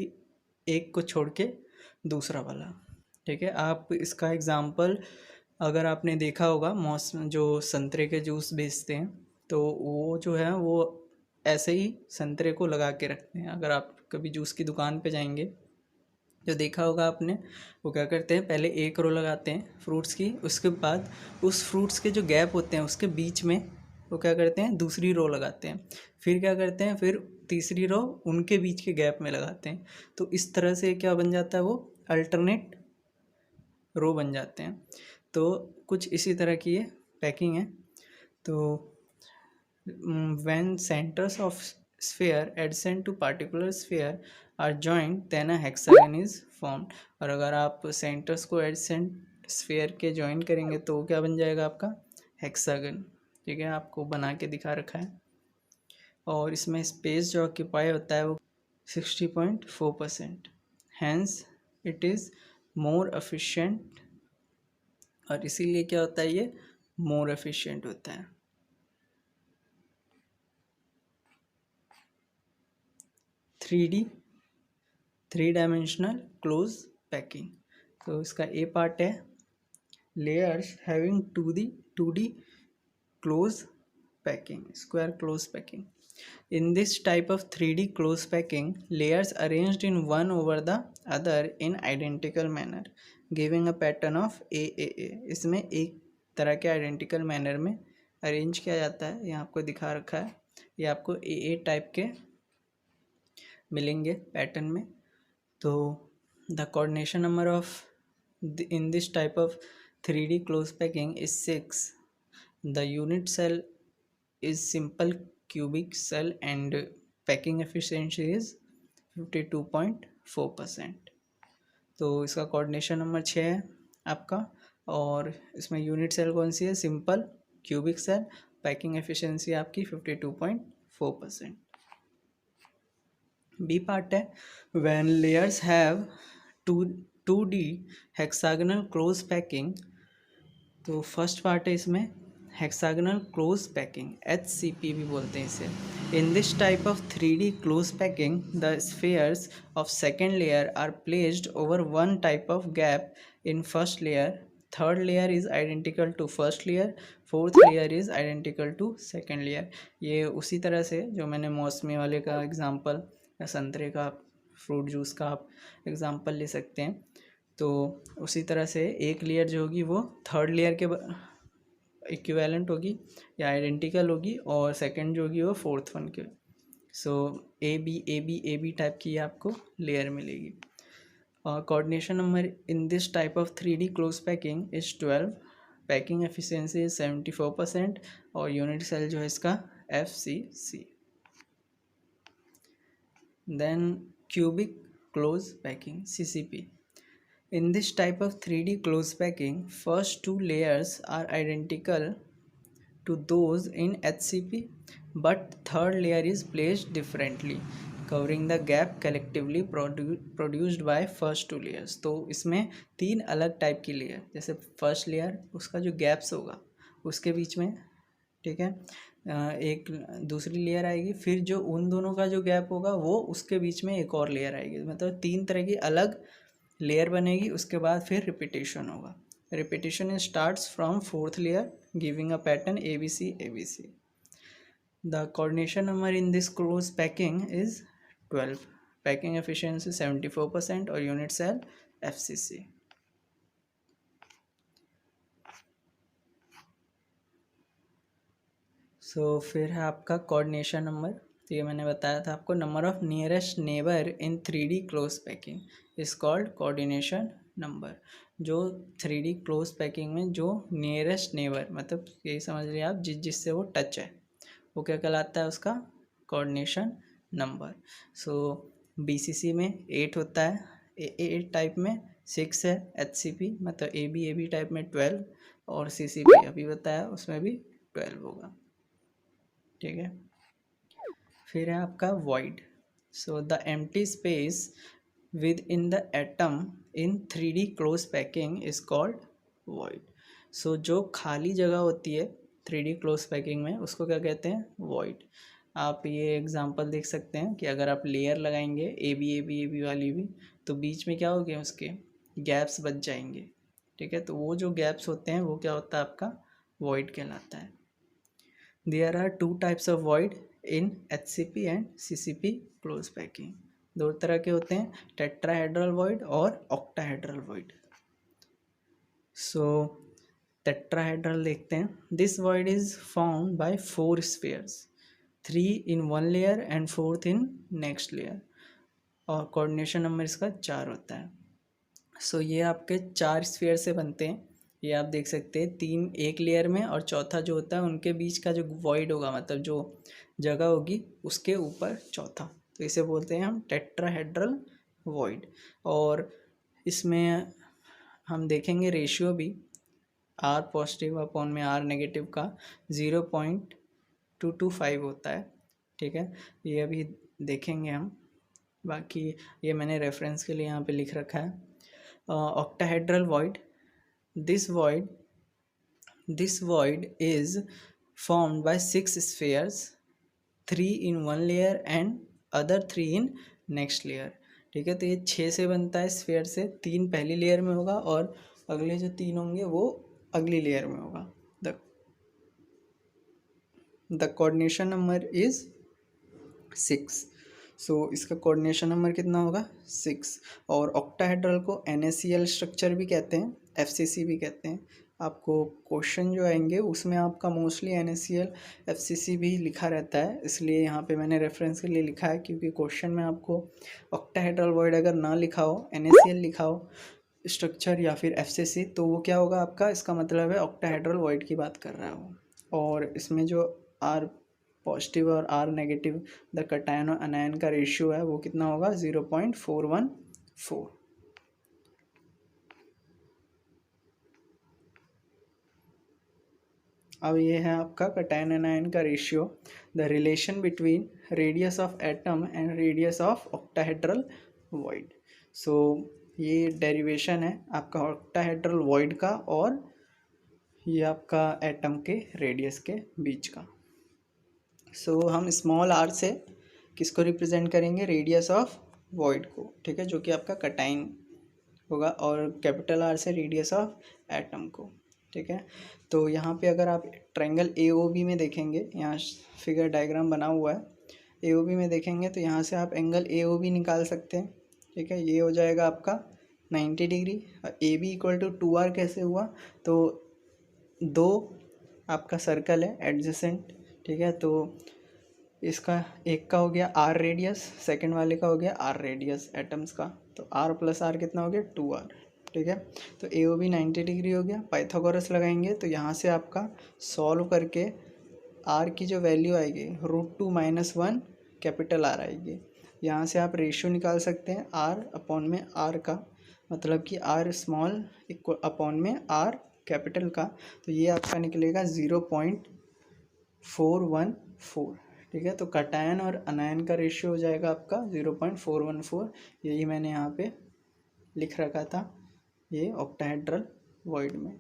एक को छोड़ के दूसरा वाला। ठीक है, आप इसका एग्जांपल अगर आपने देखा होगा, मौसम जो संतरे के जूस बेचते हैं तो वो जो है वो ऐसे ही संतरे को लगा के रखते हैं। अगर आप कभी जूस की दुकान पे जाएंगे जो देखा होगा आपने, वो क्या करते हैं, पहले एक रो लगाते हैं फ्रूट्स की, उसके बाद उस फ्रूट्स के जो गैप होते हैं उसके बीच में वो क्या करते हैं, दूसरी रो लगाते हैं, फिर क्या करते हैं, फिर तीसरी रो उनके बीच के गैप में लगाते हैं। तो इस तरह से क्या बन जाता है, वो अल्टरनेट रो बन जाते हैं। तो कुछ इसी तरह की ये पैकिंग है। तो when centers of sphere adjacent to particular sphere are joined then a hexagon is formed। और अगर आप सेंटर्स को adjacent sphere के ज्वाइन करेंगे तो क्या बन जाएगा आपका हेक्सागन। ठीक है, आपको बना के दिखा रखा है। और इसमें स्पेस जो ऑक्यूपाई होता है वो 60.4%, hence it is more efficient. और इसीलिए क्या होता है, ये मोर एफिशिएंट होता है। 3D 3 dimensional close packing. तो इसका ए पार्ट है layers having 2D close packing, square close packing. In this type of 3D close packing, layers arranged in one over the other in identical manner, giving a pattern of AAA। इसमें एक तरह के identical manner में arrange किया जाता है, यहाँ आपको दिखा रखा है। ये आपको AA टाइप के मिलेंगे पैटर्न में। तो the coordination number of in this type of 3D close packing is 6। The unit cell is simple cubic cell and packing efficiency is 52.4%। तो इसका कोऑर्डिनेशन नंबर 6 है आपका। और इसमें यूनिट सेल कौन सी है, simple cubic cell, packing efficiency आपकी 52.4%। बी पार्ट है when layers have 2D hexagonal close packing. तो फर्स्ट पार्ट है इसमें हेक्सागोनल क्लोज पैकिंग, HCP भी बोलते हैं इसे। In this type of 3D close packing the spheres of second layer are placed over one type of gap in first layer, third layer is identical to first layer, fourth layer is identical to second layer. ये उसी तरह से जो मैंने मौसमी वाले का example या संतरे का फ्रूट जूस का आप एग्जाम्पल ले सकते हैं। तो उसी तरह से एक लेयर जो होगी वो थर्ड लेयर के इक्विवेलेंट होगी या आइडेंटिकल होगी, और सेकंड जो होगी वो फोर्थ वन के। सो ए बी टाइप की आपको लेयर मिलेगी। और coordination number in this type of 3D close packing is 12। Packing efficiency is 74% और यूनिट सेल जो है इसका FCC। Then cubic close packing CCP। In this type of 3D close packing, first two layers are identical to those in HCP, but third layer is placed differently, covering the gap collectively produced by first two layers। तो इसमें 3 अलग type की layer, जैसे first layer उसका जो gaps होगा उसके बीच में, ठीक है, एक दूसरी लेयर आएगी, फिर जो उन दोनों का जो गैप होगा वो उसके बीच में एक और लेयर आएगी। मतलब 3 तरह की अलग लेयर बनेगी, उसके बाद फिर रिपीटेशन होगा। Repetition starts from fourth layer giving a pattern ABC। The coordination number in this close packing is 12। Packing efficiency 74% और यूनिट सेल FCC। फिर है आपका कोऑर्डिनेशन नंबर तो ये मैंने बताया था आपको, number of nearest neighbour in 3D close packing is called coordination number. जो 3D क्लोज पैकिंग में जो नियरेस्ट नेबर, मतलब यही समझ लिया आप, जिससे वो टच है, वो क्या कहलाता है, उसका कोऑर्डिनेशन नंबर। सो BCC में 8 होता है, ए टाइप में 6 है, HCP मतलब AB टाइप में 12, और CCP अभी बताया उसमें भी 12 होगा, ठीक है। फिर है आपका void। So the empty space with in the atom in 3D close packing is called void। सो जो खाली जगह होती है 3D क्लोज पैकिंग में उसको क्या कहते हैं, void। आप ये एग्जांपल देख सकते हैं कि अगर आप लेयर लगाएंगे AB वाली भी, तो बीच में क्या हो गया, उसके गैप्स बच जाएंगे, ठीक है। तो वो जो गैप्स होते हैं वो क्या होता है, आपका void कहलाता है। There are 2 types of void in HCP and CCP close packing। दो तरह के होते हैं, टेट्राहेड्रल void और ऑक्टाहेड्रल void। सो टेट्राहेड्रल देखते हैं। This void is formed by 4 spheres, 3 in one layer and 4th in next layer, और कोऑर्डिनेशन नंबर इसका 4 होता है। सो ये आपके 4 स्फीयर से बनते हैं, ये आप देख सकते हैं, 3 एक लेयर में और चौथा जो होता है उनके बीच का जो वॉइड होगा, मतलब जो जगह होगी उसके ऊपर चौथा, तो इसे बोलते हैं हम टेट्राहेड्रल वॉइड। और इसमें हम देखेंगे रेशियो भी, R पॉजिटिव अपॉन में R नेगेटिव का 0.225 होता है, ठीक है। ये अभी देखेंगे हम, बाकी ये मैंने रेफरेंस के लिए यहाँ पे लिख रखा है। octahedral void, this void is formed by 6 spheres, 3 in one layer and other 3 in next layer, ठीक है। तो ये 6 से बनता है स्फीयर से, 3 पहली लेयर में होगा और अगले जो 3 होंगे वो अगली लेयर में होगा। The coordination number is 6। सो इसका कोऑर्डिनेशन नंबर कितना होगा, 6। और ऑक्टाहेड्रल को NaCl स्ट्रक्चर भी कहते हैं, FCC भी कहते हैं। आपको क्वेश्चन जो आएंगे उसमें आपका मोस्टली NaCl FCC भी लिखा रहता है, इसलिए यहाँ पे मैंने रेफरेंस के लिए लिखा है, क्योंकि क्वेश्चन में आपको ऑक्टाहेड्रल वॉइड अगर ना लिखा हो, NaCl लिखा हो स्ट्रक्चर या फिर FCC, तो वो क्या होगा आपका, इसका मतलब है ऑक्टाहेड्रल वॉइड की बात कर रहा है वो। और इसमें जो R पॉजिटिव और R नेगेटिव द कटायन और अनायन का रेशियो है वो कितना होगा, 0.414। अब ये है आपका कटायन अनायन का ratio, the relation between radius of atom and radius of octahedral void. So ये डेरिवेशन है आपका ऑक्टाहेड्रल वॉइड का और ये आपका एटम के रेडियस के बीच का। सो हम स्मॉल r से किसको रिप्रेजेंट करेंगे, रेडियस ऑफ वॉइड को, ठीक है, जो कि आपका कटाइन होगा, और कैपिटल R से रेडियस ऑफ एटम को, ठीक है। तो यहाँ पे अगर आप ट्रायंगल AOB में देखेंगे, यहाँ फिगर डायग्राम बना हुआ है, AOB में देखेंगे तो यहाँ से आप एंगल AOB निकाल सकते हैं, ठीक है। ये हो जाएगा आपका 90 degree. AB equal to 2R कैसे हुआ, तो 2 आपका सर्कल है एडजेसेंट, ठीक है। तो इसका एक का हो गया R रेडियस, सेकंड वाले का हो गया R रेडियस एटम्स का, तो R प्लस R कितना हो गया, 2R, ठीक है। तो AOB 90 डिग्री हो गया। पाइथागोरस लगाएंगे तो यहाँ से आपका सॉल्व करके R की जो वैल्यू आएगी √2 - 1 कैपिटल R आएगी। यहाँ से आप रेशियो निकाल सकते हैं R अपॉन में R का, मतलब कि R स्मॉल अपॉन में R कैपिटल का, तो ये आपका निकलेगा 0.414, ठीक है। तो कटायन और अनायन का रेशियो हो जाएगा आपका 0.414, यही मैंने यहाँ पे लिख रखा था ये ऑक्टाहेड्रल वॉइड में।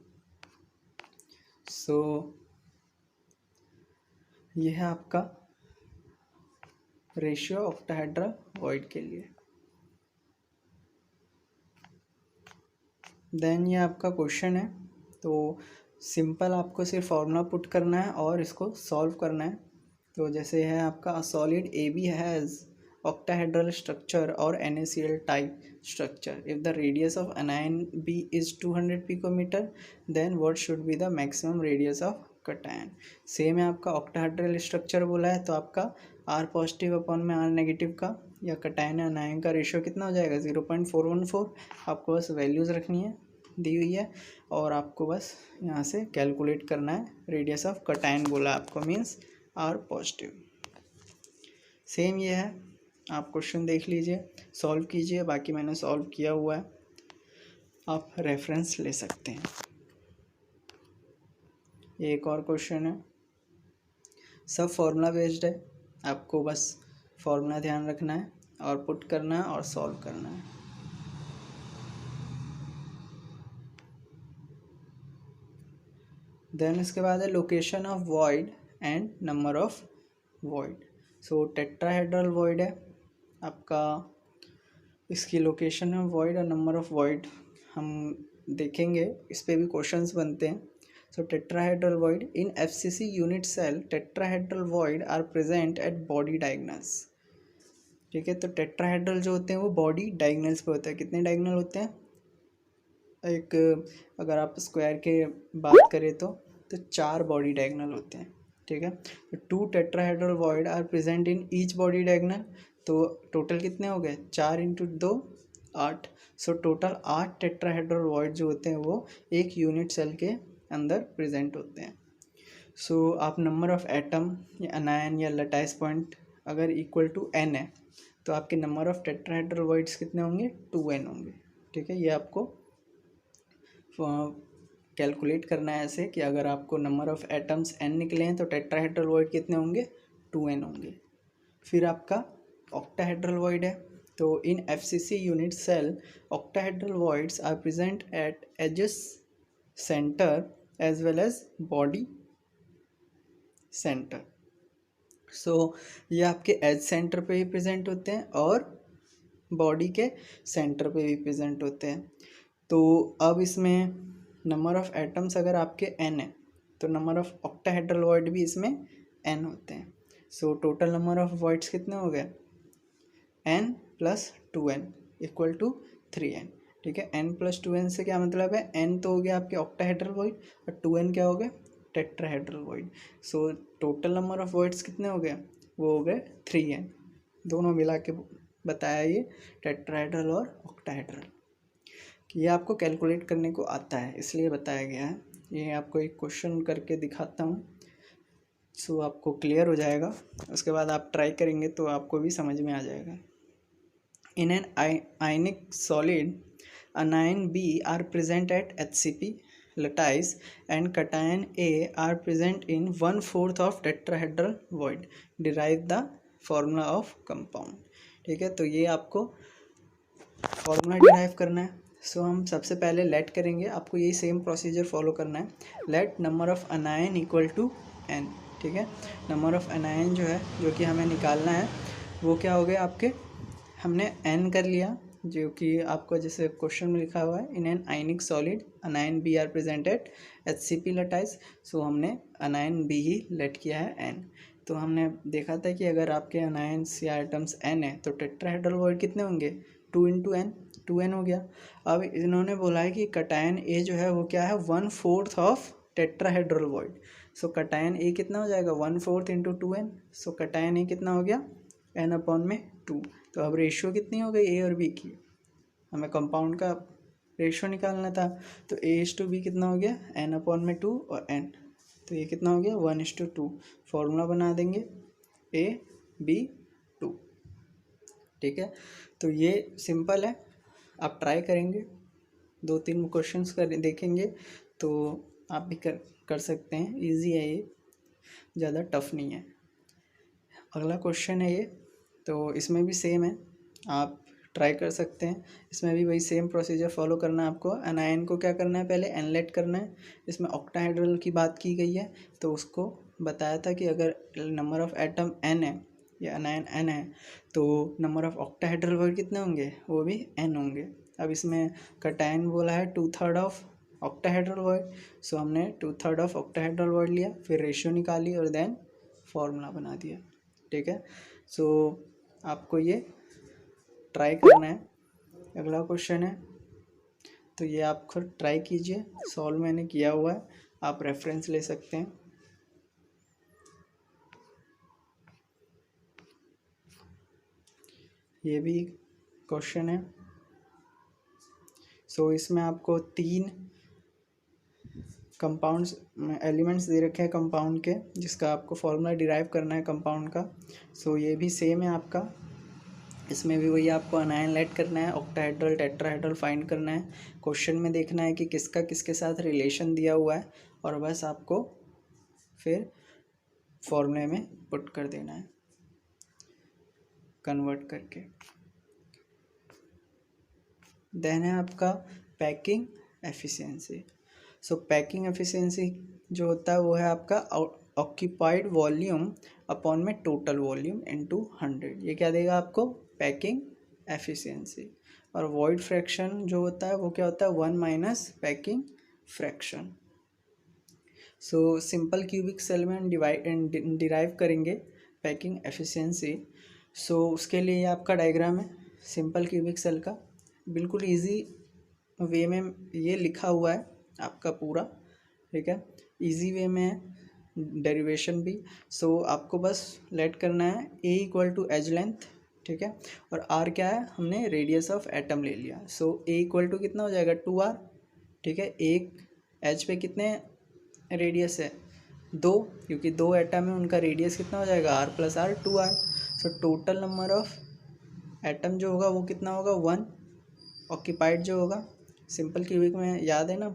सो ये है आपका रेशियो ऑक्टाहेड्रल वॉइड के लिए। देन ये आपका क्वेश्चन है, तो सिंपल आपको सिर्फ फॉर्मूला पुट करना है और इसको सॉल्व करना है। तो जैसे है आपका solid AB has octahedral structure or NaCl type structure. If the radius of anion B is 200 picometer, then what should be the maximum radius of cation. Same है आपका ऑक्टाहेड्रल स्ट्रक्चर बोला है तो आपका R पॉजिटिव अपॉन में R negative का या cation anion का रेशियो कितना हो जाएगा 0.414। आपको बस वैल्यूज़ रखनी है दी हुई है और आपको बस यहाँ से कैलकुलेट करना है। रेडियस ऑफ कटायन बोला आपको मीन्स R पॉजिटिव। सेम ये है, आप क्वेश्चन देख लीजिए, सॉल्व कीजिए, बाकी मैंने सॉल्व किया हुआ है, आप रेफरेंस ले सकते हैं। एक और क्वेश्चन है, सब फॉर्मूला बेस्ड है, आपको बस फॉर्मूला ध्यान रखना है और पुट करना है और सॉल्व करना है। देन इसके बाद है location of void and number of void. So tetrahedral void है आपका, इसकी लोकेशन है वॉइड और नंबर ऑफ वॉइड हम देखेंगे, इस पे भी क्वेश्चंस बनते हैं। So tetrahedral void in FCC unit cell tetrahedral void are present at body diagonals. ठीक है, तो टेट्राहेड्रल जो होते हैं वो बॉडी डायगोनल्स पे होता है। कितने डायगोनल होते हैं, एक अगर आप स्क्वायर के बात करें तो 4 बॉडी डायगोनल होते हैं। ठीक है, तो 2 tetrahedral void are present in each body diagonal, तो टोटल कितने हो गए 4 × 2 8। सो टोटल 8 टेट्राहेड्रल वॉइड जो होते हैं वो एक यूनिट सेल के अंदर प्रेजेंट होते हैं। सो आप नंबर ऑफ एटम या अनायन या लटाइस पॉइंट अगर इक्वल टू n है तो आपके नंबर ऑफ टेट्राहेड्रल वॉइड्स कितने होंगे 2n होंगे। ठीक है, ये आपको कैलकुलेट करना है ऐसे कि अगर आपको नंबर ऑफ एटम्स n निकले हैं तो टेट्राहेड्रल वॉइड कितने होंगे 2n होंगे। फिर आपका ऑक्टाहेड्रल वॉइड है, तो in FCC unit cell octahedral voids are present at edges centre as well as body centre. So ये आपके एज सेंटर पे भी प्रेजेंट होते हैं और बॉडी के सेंटर पे भी प्रेजेंट होते हैं। तो अब इसमें नंबर ऑफ एटम्स अगर आपके n है तो नंबर ऑफ ऑक्टाहेड्रल वॉइड भी इसमें n होते हैं। So total number of voids कितने हो गए n + 2n = 3n। ठीक है, n + 2n से क्या मतलब है, n तो हो गया आपके ऑक्टाहेड्रल वॉइड और 2n क्या हो गया tetrahedral void. So total number of voids कितने हो गए, वो हो गए 3n। दोनों मिला के बताया ये टेट्राहेड्रल और ऑक्टाहेड्रल। ये आपको कैलकुलेट करने को आता है इसलिए बताया गया है। ये आपको एक क्वेश्चन करके दिखाता हूँ, सो आपको क्लियर हो जाएगा। उसके बाद आप ट्राई करेंगे तो आपको भी समझ में आ जाएगा। In an ionic solid anion B are present at HCP lattice and cation A are present in 1/4 of tetrahedral void. Derive the formula of compound. ठीक है, तो ये आपको फॉर्मूला डिराइव करना है। सो हम सबसे पहले लेट करेंगे, आपको यही सेम प्रोसीजर फॉलो करना है। Let number of anion equal to n। ठीक है, नंबर ऑफ अनायन जो है जो कि हमें निकालना है वो क्या हो गया आपके, हमने n कर लिया जो कि आपको जैसे क्वेश्चन में लिखा हुआ है in an ionic solid anion B are present at HCP lattice. So हमने अनायन बी ही लेट किया है n। तो हमने देखा था कि अगर आपके अनायंस या आइटम्स n है तो टेट्राहेड्रल वॉइड कितने होंगे 2 × n, 2n हो गया। अब इन्होंने बोला है कि कटायन A जो है वो क्या है 1/4 of tetrahedral void. So cation A कितना हो जाएगा 1/4 × 2n। सो कटायन A कितना हो गया n/2। तो अब रेशियो कितनी हो गई A और B की, हमें कंपाउंड का रेशियो निकालना था। तो A/B कितना हो गया n/2 और n, तो ये कितना हो गया 1:2। फॉर्मूला बना देंगे AB2। ठीक है, तो ये सिंपल है, आप ट्राई करेंगे 2-3 क्वेश्चंस कर देखेंगे तो आप भी कर सकते हैं। इजी है ये, ज़्यादा टफ नहीं है। अगला क्वेश्चन है ये, तो इसमें भी सेम है, आप ट्राई कर सकते हैं। इसमें भी वही सेम प्रोसीजर फॉलो करना है आपको। अनायन को क्या करना है, पहले एनलेट करना है। इसमें ऑक्टाहेड्रल की बात की गई है तो उसको बताया था कि अगर नंबर ऑफ एटम n है या अनायन n है तो नंबर ऑफ ऑक्टाहेड्रल वर्ड कितने होंगे, वो भी n होंगे। अब इसमें कटायन बोला है 2/3 ऑफ ऑक्टाहेड्रल वर्ड। सो हमने 2/3 ऑफ ऑक्टाहेड्रल वर्ड लिया, फिर रेशियो निकाली और देन फॉर्मूला बना दिया। ठीक है, सो आपको ये ट्राई करना है। अगला क्वेश्चन है तो ये आप खुद ट्राई कीजिए, सॉल्व मैंने किया हुआ है, आप रेफरेंस ले सकते हैं। ये भी क्वेश्चन है। सो इसमें आपको 3 कंपाउंड्स एलिमेंट्स दे रखे हैं कंपाउंड के, जिसका आपको फॉर्मूला डिराइव करना है कंपाउंड का। सो ये भी सेम है आपका, इसमें भी वही आपको अनायन लेट करना है, ऑक्टाहेड्रल टेट्राहेड्रल फाइंड करना है। क्वेश्चन में देखना है कि किसका किसके साथ रिलेशन दिया हुआ है, और बस आपको फिर फॉर्मूले में पुट कर देना है कन्वर्ट करके। देन है आपका packing efficiency. So packing efficiency जो होता है वो है आपका ऑक्यूपाइड वॉल्यूम अपॉन में टोटल वॉल्यूम इनटू 100। ये क्या देगा आपको? Packing efficiency. और वॉइड फ्रैक्शन जो होता है वो क्या होता है? 1 minus packing fraction. So simple cubic cell में हम डिराइव करेंगे पैकिंग एफिशिएंसी। सो उसके लिए आपका डायग्राम है सिंपल क्यूबिक सेल का, बिल्कुल इजी वे में ये लिखा हुआ है आपका पूरा, ठीक है, इजी वे में है डेरिवेशन भी। सो आपको बस लेट करना है ए इक्वल टू एज लेंथ, ठीक है, और आर क्या है? हमने रेडियस ऑफ एटम ले लिया। सो ए इक्वल टू कितना हो जाएगा? 2r, ठीक है। एक एच पे कितने रेडियस है? 2, क्योंकि 2 एटम है, उनका रेडियस कितना हो जाएगा? r plus r, 2r। So total number of atom जो होगा वो कितना होगा? 1। ऑक्यूपाइड जो होगा सिंपल क्यूबिक में याद है ना,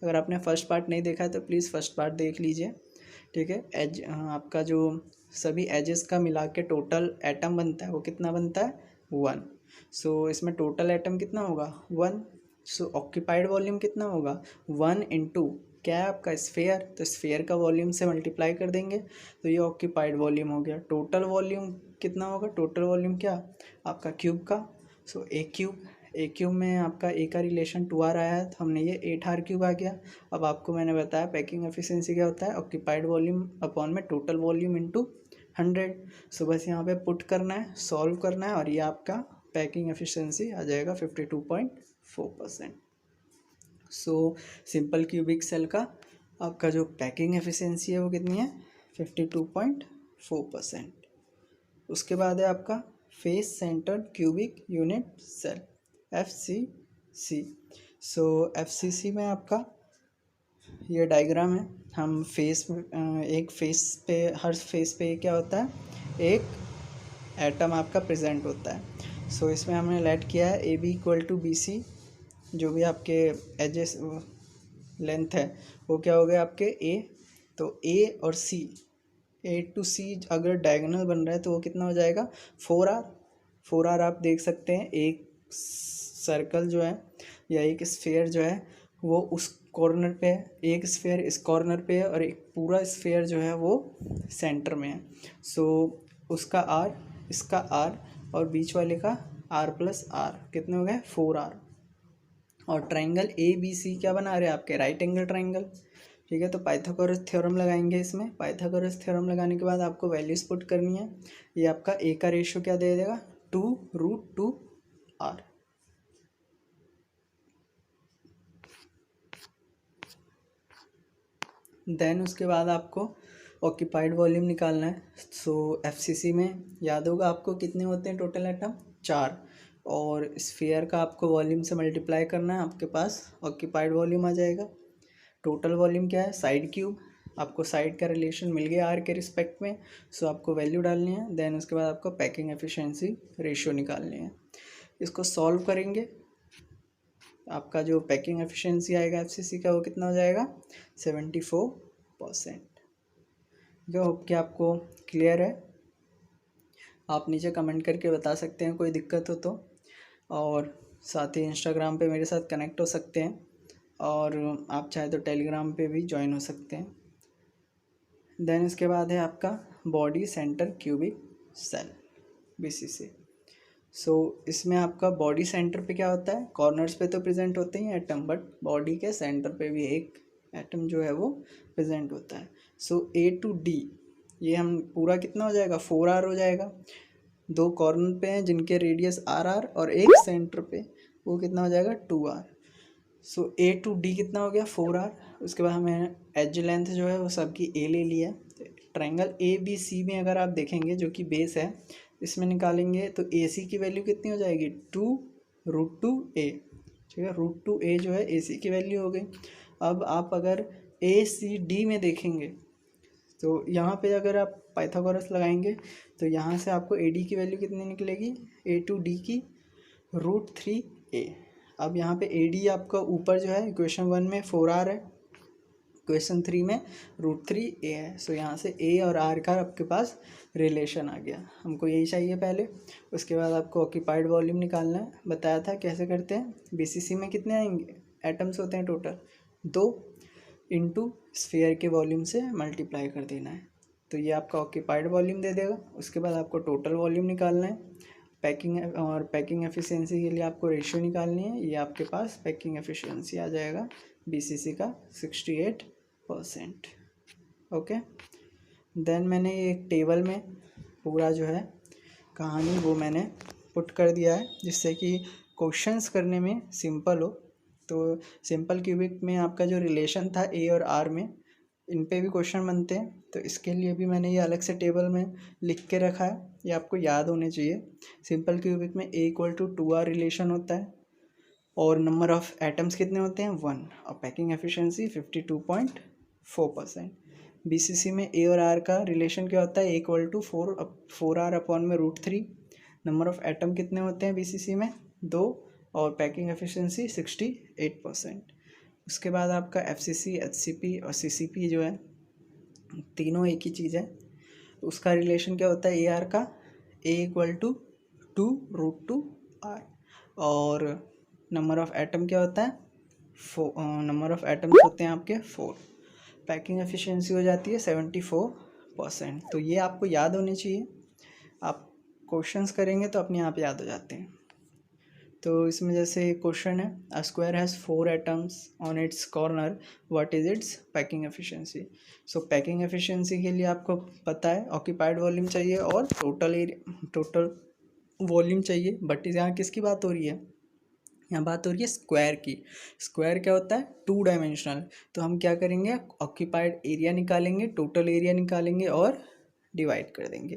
अगर आपने फर्स्ट पार्ट नहीं देखा है तो प्लीज़ फर्स्ट पार्ट देख लीजिए, ठीक है। एज आपका जो सभी एजेस का मिला के टोटल एटम बनता है वो कितना बनता है? 1। सो इसमें टोटल एटम कितना होगा? 1। सो ऑक्यूपाइड वॉल्यूम कितना होगा? 1 इंटू क्या है आपका? स्फेयर, तो स्फेयर का वॉल्यूम से मल्टीप्लाई कर देंगे तो ये ऑक्यूपाइड वॉल्यूम हो गया। टोटल वॉल्यूम कितना होगा? टोटल वॉल्यूम क्या आपका? क्यूब का। सो ए क्यूब में आपका ए का रिलेशन 2r आया है, तो हमने ये 8r क्यूब आ गया। अब आपको मैंने बताया पैकिंग एफिशिएंसी क्या होता है? ऑक्यूपाइड वॉल्यूम अपॉन में टोटल वॉल्यूम इनटू 100। सो बस यहाँ पे पुट करना है, सॉल्व करना है, और ये आपका पैकिंग एफिशिएंसी आ जाएगा 52.4%। सो सिंपल क्यूबिक सेल का आपका जो पैकिंग एफिशिएंसी है वो कितनी है? 52.4%। उसके बाद है आपका face centred cubic unit cell, FCC। So FCC में आपका ये डायग्राम है। हम फेस एक फेस पे, हर फेस पे क्या होता है? एक एटम आपका प्रेजेंट होता है। सो इसमें हमने लेट किया है AB इक्वल टू BC, जो भी आपके एजेस लेंथ है वो क्या हो गया आपके? A। तो A और C, A टू C अगर डायगोनल बन रहा है तो वो कितना हो जाएगा? 4r। 4r आप देख सकते हैं, एक सर्कल जो है या एक स्फेयर जो है वो उस कॉर्नर पे है, एक स्फेयर इस कॉर्नर पे है, और एक पूरा स्फेयर जो है वो सेंटर में है। सो उसका r, इसका r, और बीच वाले का r प्लस r, कितने हो गए? 4r। और ट्राइंगल ABC क्या बना रहे हैं आपके? राइट एंगल ट्राइंगल, ठीक है। तो पाइथागोरस थ्योरम लगाएंगे इसमें। पाइथागोरस थ्योरम लगाने के बाद आपको वैल्यूज पुट करनी है। ये आपका ए का रेशियो क्या दे देगा? 2√2r। देन उसके बाद आपको ऑक्यूपाइड वॉल्यूम निकालना है। सो FCC में याद होगा आपको कितने होते हैं टोटल एटम? 4। और स्फीयर का आपको वॉल्यूम से मल्टीप्लाई करना है, आपके पास ऑक्यूपाइड वॉल्यूम आ जाएगा। टोटल वॉल्यूम क्या है? Side cube. आपको साइड का रिलेशन मिल गया r के रिस्पेक्ट में, सो आपको वैल्यू डालनी है। देन उसके बाद आपको पैकिंग एफिशिएंसी रेशियो निकालनी है। इसको सॉल्व करेंगे, आपका जो पैकिंग एफिशिएंसी आएगा FCC का वो कितना हो जाएगा? 74%। जो होप कि आपको क्लियर है। आप नीचे कमेंट करके बता सकते हैं कोई दिक्कत हो तो, और साथ ही इंस्टाग्राम पे मेरे साथ कनेक्ट हो सकते हैं, और आप चाहे तो टेलीग्राम पे भी ज्वाइन हो सकते हैं। देन इसके बाद है आपका body centre cubic cell, BCC। So इसमें आपका बॉडी सेंटर पे क्या होता है? कॉर्नर्स पे तो प्रेजेंट होते ही एटम, बट बॉडी के सेंटर पे भी एक एटम जो है वो प्रेजेंट होता है। सो A to D ये हम पूरा कितना हो जाएगा? 4r हो जाएगा। 2 कॉर्नर पे हैं जिनके रेडियस r, और एक सेंटर पे, वो कितना हो जाएगा? 2r। So A to D कितना हो गया? 4r। उसके बाद हमें एज लेंथ जो है वो सबकी A ले लिया है। ट्रायंगल ABC में अगर आप देखेंगे जो कि बेस है, इसमें निकालेंगे तो AC की वैल्यू कितनी हो जाएगी 2√2a, ठीक है। √2a जो है AC की वैल्यू हो गई। अब आप अगर ACD में देखेंगे तो यहाँ पे अगर आप पाइथागोरस लगाएंगे तो यहाँ से आपको AD की वैल्यू कितनी निकलेगी A2D की √3a। अब यहाँ पे AD आपका ऊपर जो है इक्वेशन 1 में 4r है, इक्वेशन 3 में √3a है। सो यहाँ से a और r का आपके पास रिलेशन आ गया। हमको यही चाहिए पहले। उसके बाद आपको ऑक्यूपाइड वॉल्यूम निकालना है। बताया था कैसे करते हैं। BCC में कितने आएंगे एटम्स होते हैं टोटल 2 इंटू स्फीयर के वॉल्यूम से मल्टीप्लाई कर देना है, तो ये आपका ऑक्यूपाइड वॉल्यूम दे देगा। उसके बाद आपको टोटल वॉल्यूम निकालना है। पैकिंग एफिशिएंसी के लिए आपको रेशियो निकालनी है। ये आपके पास पैकिंग एफिशिएंसी आ जाएगा BCC का 68%। ओके, देन मैंने एक टेबल में पूरा जो है कहानी वो मैंने पुट कर दिया है जिससे कि क्वेश्चंस करने में सिंपल हो। तो सिंपल क्यूबिक में आपका जो रिलेशन था A और R में, इन पे भी क्वेश्चन बनते हैं, तो इसके लिए भी मैंने ये अलग से टेबल में लिख के रखा है, ये आपको याद होने चाहिए। सिंपल क्यूबिक में A = 2r रिलेशन होता है और नंबर ऑफ एटम्स कितने होते हैं 1 और पैकिंग एफिशिएंसी 52.4%। BCC में A और R का रिलेशन क्या होता है A = 4r अपॉन में √3। नंबर ऑफ एटम कितने होते हैं BCC में 2 और पैकिंग एफिशिएंसी 68%। उसके बाद आपका FCC, HCP और CCP जो है तीनों एक ही चीज़ है। उसका रिलेशन क्या होता है AR का A = 2√2r और नंबर ऑफ एटम क्या होता है 4, नंबर ऑफ एटम्स होते हैं आपके 4। पैकिंग एफिशिएंसी हो जाती है 74%। तो ये आपको याद होनी चाहिए। आप क्वेश्चंस करेंगे तो अपने आप याद हो जाते हैं। तो इसमें जैसे क्वेश्चन है a square has 4 atoms on it's corner, what is it's packing efficiency. So packing efficiency के लिए आपको पता है ऑक्यूपाइड वॉल्यूम चाहिए और टोटल वॉल्यूम चाहिए। बट यहाँ किसकी बात हो रही है, यहाँ बात हो रही है स्क्वायर की। स्क्वायर क्या होता है 2 डायमेंशनल। तो हम क्या करेंगे ऑक्यूपाइड एरिया निकालेंगे, टोटल एरिया निकालेंगे और डिवाइड कर देंगे।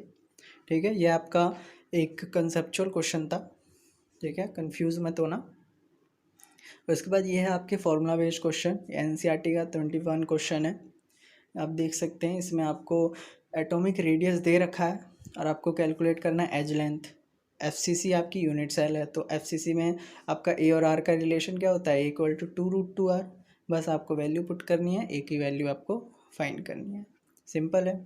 ठीक है, ये आपका एक कंसेप्चुअल क्वेश्चन था। ठीक है, कंफ्यूज मत होना। उसके बाद ये है आपके फॉर्मूला बेस्ड क्वेश्चन, NCERT का 21 क्वेश्चन है। आप देख सकते हैं इसमें आपको एटॉमिक रेडियस दे रखा है और आपको कैलकुलेट करना है एज लेंथ। FCC आपकी यूनिट सेल है, तो FCC में आपका A और R का रिलेशन क्या होता है A = 2√2r। बस आपको वैल्यू पुट करनी है, A की वैल्यू आपको फाइंड करनी है, सिंपल है।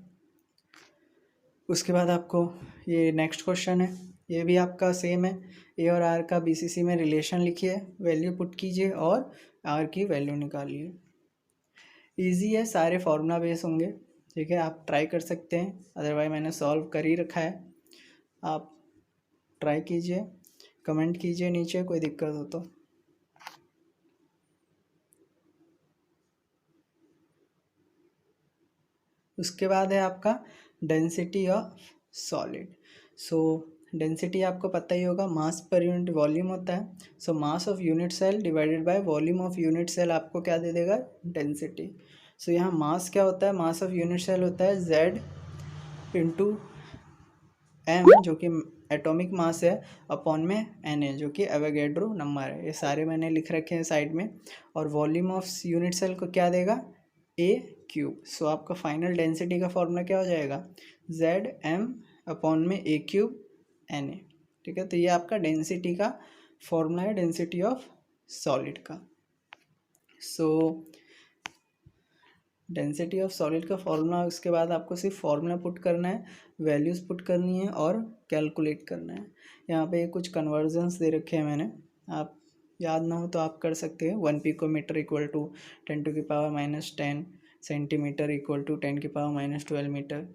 उसके बाद आपको ये नेक्स्ट क्वेश्चन है, ये भी आपका सेम है। A और R का BCC में रिलेशन लिखिए, वैल्यू पुट कीजिए और R की वैल्यू निकालिए। इजी है, सारे फार्मूला बेस होंगे। ठीक है, आप ट्राई कर सकते हैं, अदरवाइज मैंने सॉल्व कर ही रखा है। आप ट्राई कीजिए, कमेंट कीजिए नीचे कोई दिक्कत हो तो। उसके बाद है आपका density of solid. So density आपको पता ही होगा, मास पर यूनिट वॉल्यूम होता है। So mass of unit cell divided by volume of unit cell आपको क्या दे देगा डेंसिटी। सो यहाँ मास क्या होता है, मास ऑफ यूनिट सेल होता है Z × M जो कि एटॉमिक मास है अपॉन में Na जो कि एवोगैड्रो नंबर है। ये सारे मैंने लिख रखे हैं साइड में। और वॉल्यूम ऑफ यूनिट सेल को क्या देगा A³। सो आपका फाइनल डेंसिटी का फॉर्मूला क्या हो जाएगा Zm अपॉन में A³ Na। ठीक है, तो ये आपका डेंसिटी का फॉर्मूला है, डेंसिटी ऑफ सॉलिड का। सो डेंसिटी ऑफ सॉलिड का फॉर्मूला, उसके बाद आपको सिर्फ फार्मूला पुट करना है, वैल्यूज़ पुट करनी है और कैलकुलेट करना है। यहाँ पे कुछ कन्वर्जन्स दे रखे हैं मैंने, आप याद ना हो तो आप कर सकते हैं। 1 पिकोमीटर = 10⁻⁻10 सेंटीमीटर = 10⁻−12 मीटर।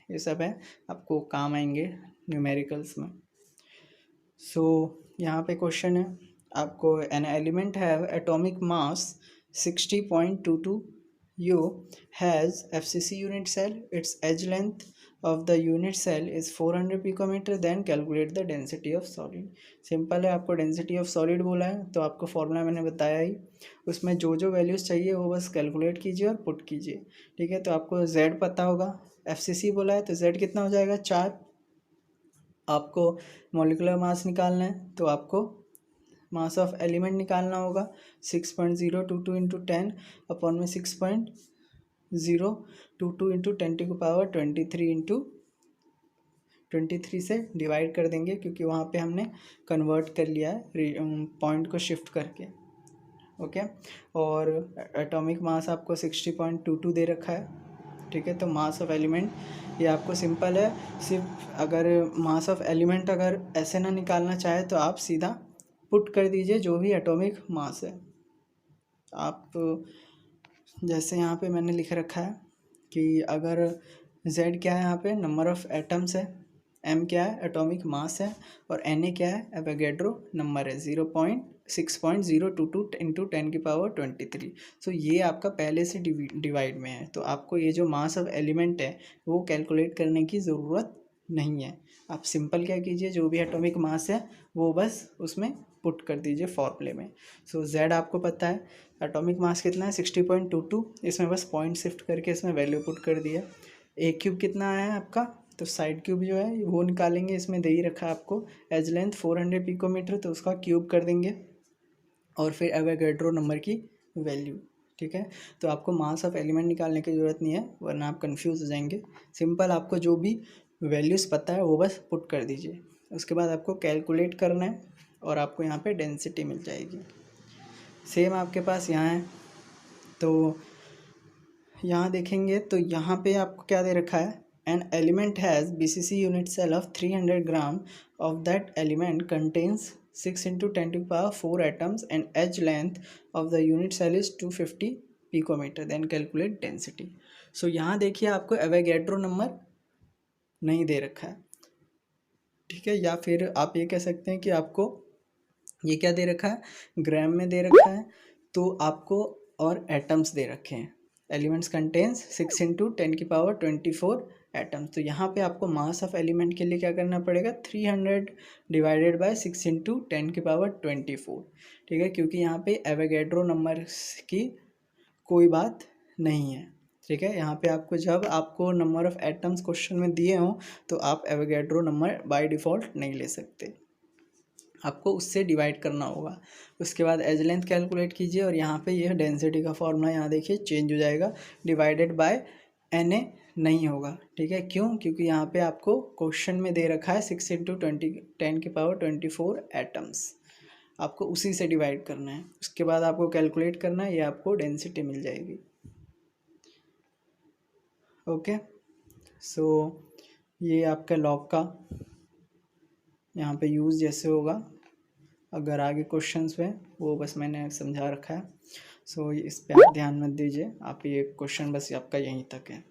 ये सब है, आपको काम आएंगे न्यूमेरिकल्स में। सो यहाँ पे क्वेश्चन है आपको, an element have atomic mass 60.22 U has FCC unit cell. Its edge length of the unit cell is 400 picometer. Then calculate the density of solid. Simple है, आपको डेंसिटी ऑफ सॉलिड बोला है तो आपको फॉर्मूला मैंने बताया ही, उसमें जो जो वैल्यूज़ चाहिए वो बस कैलकुलेट कीजिए और पुट कीजिए। ठीक है, तो आपको Z पता होगा, FCC बोला है तो Z कितना हो जाएगा 4 आपको मॉलिक्यूलर मास निकालना है तो आपको मास ऑफ एलिमेंट निकालना होगा 6.022 इंटू 10 अपॉन में 6.022 इंटू 10⁻23 इंटू 23 से डिवाइड कर देंगे, क्योंकि वहाँ पे हमने कन्वर्ट कर लिया है पॉइंट को शिफ्ट करके। ओके, और एटॉमिक मास आपको 60.22 दे रखा है। ठीक है, तो मास ऑफ एलिमेंट ये आपको सिंपल है। सिर्फ अगर मास ऑफ एलिमेंट अगर ऐसे ना निकालना चाहे तो आप सीधा पुट कर दीजिए जो भी एटॉमिक मास है। आप जैसे यहाँ पे मैंने लिख रखा है कि अगर Z क्या है, यहाँ पे नंबर ऑफ एटम्स है, M क्या है एटॉमिक मास है, और Na क्या है एवोगैड्रो नंबर है 6.022 इंटू 10⁻23। सो ये आपका पहले से डिवाइड में है, तो आपको ये जो मास ऑफ एलिमेंट है वो कैलकुलेट करने की ज़रूरत नहीं है। आप सिंपल क्या कीजिए, जो भी एटॉमिक मास है वो बस उसमें पुट कर दीजिए फॉर्मूले में। सो Z आपको पता है एटॉमिक मास कितना है 60.22, इसमें बस पॉइंट शिफ्ट करके इसमें वैल्यू पुट कर दिया। A क्यूब कितना आया है आपका, तो साइड क्यूब जो है वो निकालेंगे, इसमें दे ही रखा है आपको एज लेंथ 400 पिकोमीटर, तो उसका क्यूब कर देंगे और फिर एवोगैड्रो नंबर की वैल्यू। ठीक है, तो आपको मास ऑफ एलिमेंट निकालने की ज़रूरत नहीं है, वरना आप कंफ्यूज हो जाएंगे। सिंपल आपको जो भी वैल्यूज़ पता है वो बस पुट कर दीजिए। उसके बाद आपको कैलकुलेट करना है और आपको यहाँ पे डेंसिटी मिल जाएगी। सेम आपके पास यहाँ है, तो यहाँ देखेंगे तो यहाँ पे आपको क्या दे रखा है, an element has BCC unit cell of 300 gram, of that element contains 6 into 10⁴ atoms and edge length of the unit cell is 250 picometre, then calculate density. So यहाँ देखिए आपको एवोगैड्रो नंबर नहीं दे रखा है। ठीक है, या फिर आप ये कह सकते हैं कि आपको ये क्या दे रखा है, ग्राम में दे रखा है, तो आपको और एटम्स दे रखे हैं, एलिमेंट्स कंटेन्स 6 इंटू 10⁻24 एटम्स। तो यहाँ पे आपको मास ऑफ एलिमेंट के लिए क्या करना पड़ेगा, 300 डिवाइडेड बाय 6 इंटू 10⁻24। ठीक है, क्योंकि यहाँ पे एवोगैड्रो नंबर की कोई बात नहीं है। ठीक है, यहाँ पे आपको जब आपको नंबर ऑफ एटम्स क्वेश्चन में दिए हों तो आप एवोगैड्रो नंबर बाय डिफ़ॉल्ट नहीं ले सकते, आपको उससे डिवाइड करना होगा। उसके बाद एज लेंथ कैलकुलेट कीजिए और यहाँ पे यह डेंसिटी का फॉर्मूला यहाँ देखिए चेंज हो जाएगा, डिवाइडेड बाय Na नहीं होगा। ठीक है, क्यों, क्योंकि यहाँ पे आपको क्वेश्चन में दे रखा है 6 इंटू 10⁻24 एटम्स, आपको उसी से डिवाइड करना है। उसके बाद आपको कैलकुलेट करना है, ये आपको डेंसिटी मिल जाएगी। ओके, सो ये आपका लॉग का यहाँ पे यूज़ जैसे होगा, अगर आगे क्वेश्चंस में वो बस मैंने समझा रखा है। सो इस पे आप ध्यान मत दीजिए, आप ये क्वेश्चन बस आपका यहीं तक है।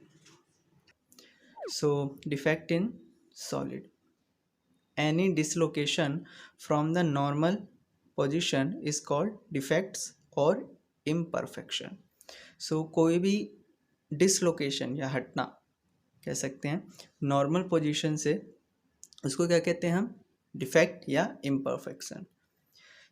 So defect in solid, any dislocation from the normal position is called defects और इम्परफेक्शन। सो कोई भी डिसलोकेशन या हटना कह सकते हैं नॉर्मल पोजीशन से, उसको क्या कहते हैं हम, डिफेक्ट या इम्परफेक्शन।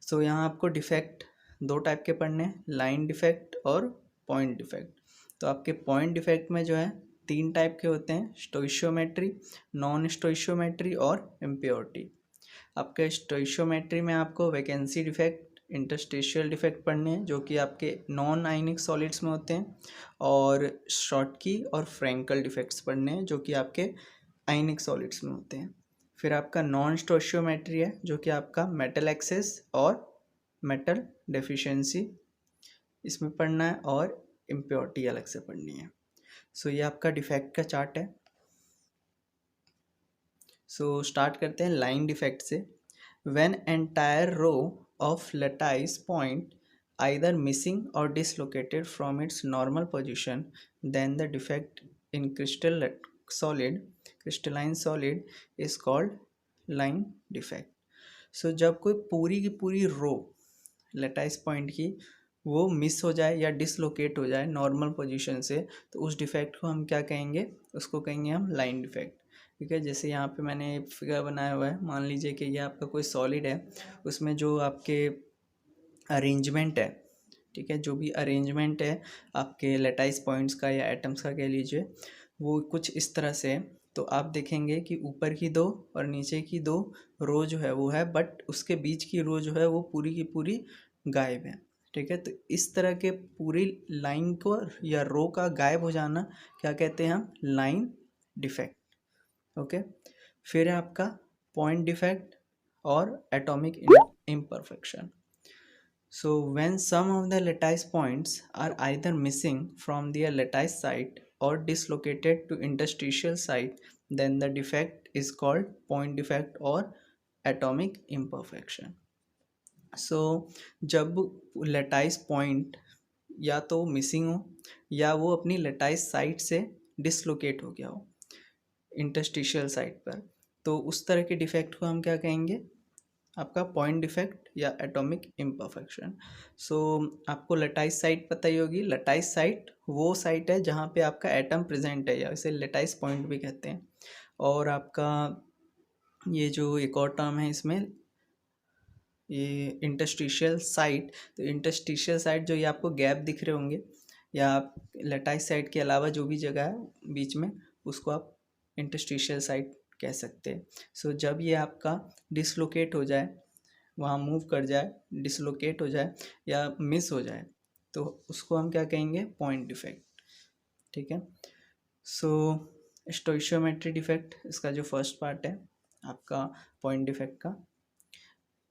सो यहाँ आपको डिफेक्ट दो टाइप के पढ़ने हैं, लाइन डिफेक्ट और पॉइंट डिफेक्ट। तो आपके पॉइंट डिफेक्ट में जो है 3 टाइप के होते हैं, स्टोइशियोमेट्री, नॉन स्टोइशियोमेट्री और इम्प्योरिटी। आपके स्टोइशियोमेट्री में आपको वैकेंसी डिफेक्ट, इंटरस्टेशियल डिफेक्ट पढ़ने हैं, जो कि आपके नॉन आयनिक सॉलिड्स में होते हैं, और शॉटकी और फ्रैंकल डिफेक्ट्स पढ़ने हैं, जो कि आपके आयनिक सॉलिड्स में होते हैं। फिर आपका नॉन स्टोइशियोमेट्री है, जो कि आपका मेटल एक्सेस और मेटल डेफिशिएंसी इसमें पढ़ना है, और इम्प्योरिटी अलग से पढ़नी है। सो ये आपका डिफेक्ट का चार्ट है। सो स्टार्ट करते हैं लाइन डिफेक्ट से। When entire row of lattice point either missing or dislocated from its normal position, then the defect in crystalline solid is called line defect. So जब कोई पूरी की पूरी रो लैटिस पॉइंट की वो मिस हो जाए या डिसलोकेट हो जाए नॉर्मल पोजीशन से, तो उस डिफेक्ट को हम क्या कहेंगे, उसको कहेंगे हम लाइन डिफेक्ट। ठीक है, जैसे यहाँ पे मैंने फिगर बनाया हुआ है, मान लीजिए कि ये आपका कोई सॉलिड है, उसमें जो आपके अरेंजमेंट है, ठीक है, जो भी अरेंजमेंट है आपके लैटिस पॉइंट्स का या एटम्स का कह लीजिए, वो कुछ इस तरह से है। तो आप देखेंगे कि ऊपर की दो और नीचे की दो रो जो है वो है, बट उसके बीच की रो जो है वो पूरी की पूरी गायब है। ठीक है, तो इस तरह के पूरी लाइन को या रो का गायब हो जाना क्या कहते हैं हम, लाइन डिफेक्ट। ओके, फिर है आपका पॉइंट डिफेक्ट और atomic imperfection. So when some of the lattice points are either missing from their lattice site or dislocated to interstitial site, then the defect is called point defect or atomic imperfection. So जब लैटाइस point या तो missing हो या वो अपनी लैटाइस site से dislocate हो गया हो इंटरस्टिशियल साइट पर, तो उस तरह के डिफेक्ट को हम क्या कहेंगे, आपका पॉइंट डिफेक्ट या एटॉमिक इम्परफेक्शन। सो आपको लटाइस साइट पता ही होगी। लटाइस साइट वो साइट है जहाँ पे आपका एटम प्रेजेंट है, या इसे लटाइस पॉइंट भी कहते हैं। और आपका ये जो एक और टर्म है इसमें, ये इंटरस्टिशियल साइट, तो इंटरस्टिशियल साइट जो ये आपको गैप दिख रहे होंगे, या आप लटाइस साइट के अलावा जो भी जगह है बीच में, उसको आप इंटरस्टिशियल साइट कह सकते हैं। सो जब ये आपका डिसलोकेट हो जाए, वहाँ मूव कर जाए, डिसलोकेट हो जाए या मिस हो जाए, तो उसको हम क्या कहेंगे, पॉइंट डिफेक्ट। ठीक है, सो स्टोइशियोमेट्री डिफेक्ट, इसका जो फर्स्ट पार्ट है आपका पॉइंट डिफेक्ट का,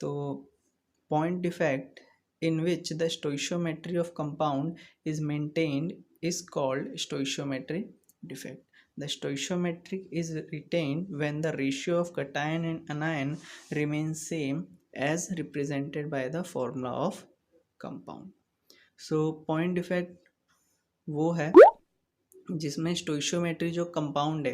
तो point defect in which the stoichiometry of compound is maintained is called stoichiometry defect. The stoichiometry is retained when the ratio of cation and anion remains same as represented by the formula of compound. So point defect वो है जिसमें stoichiometry जो compound है,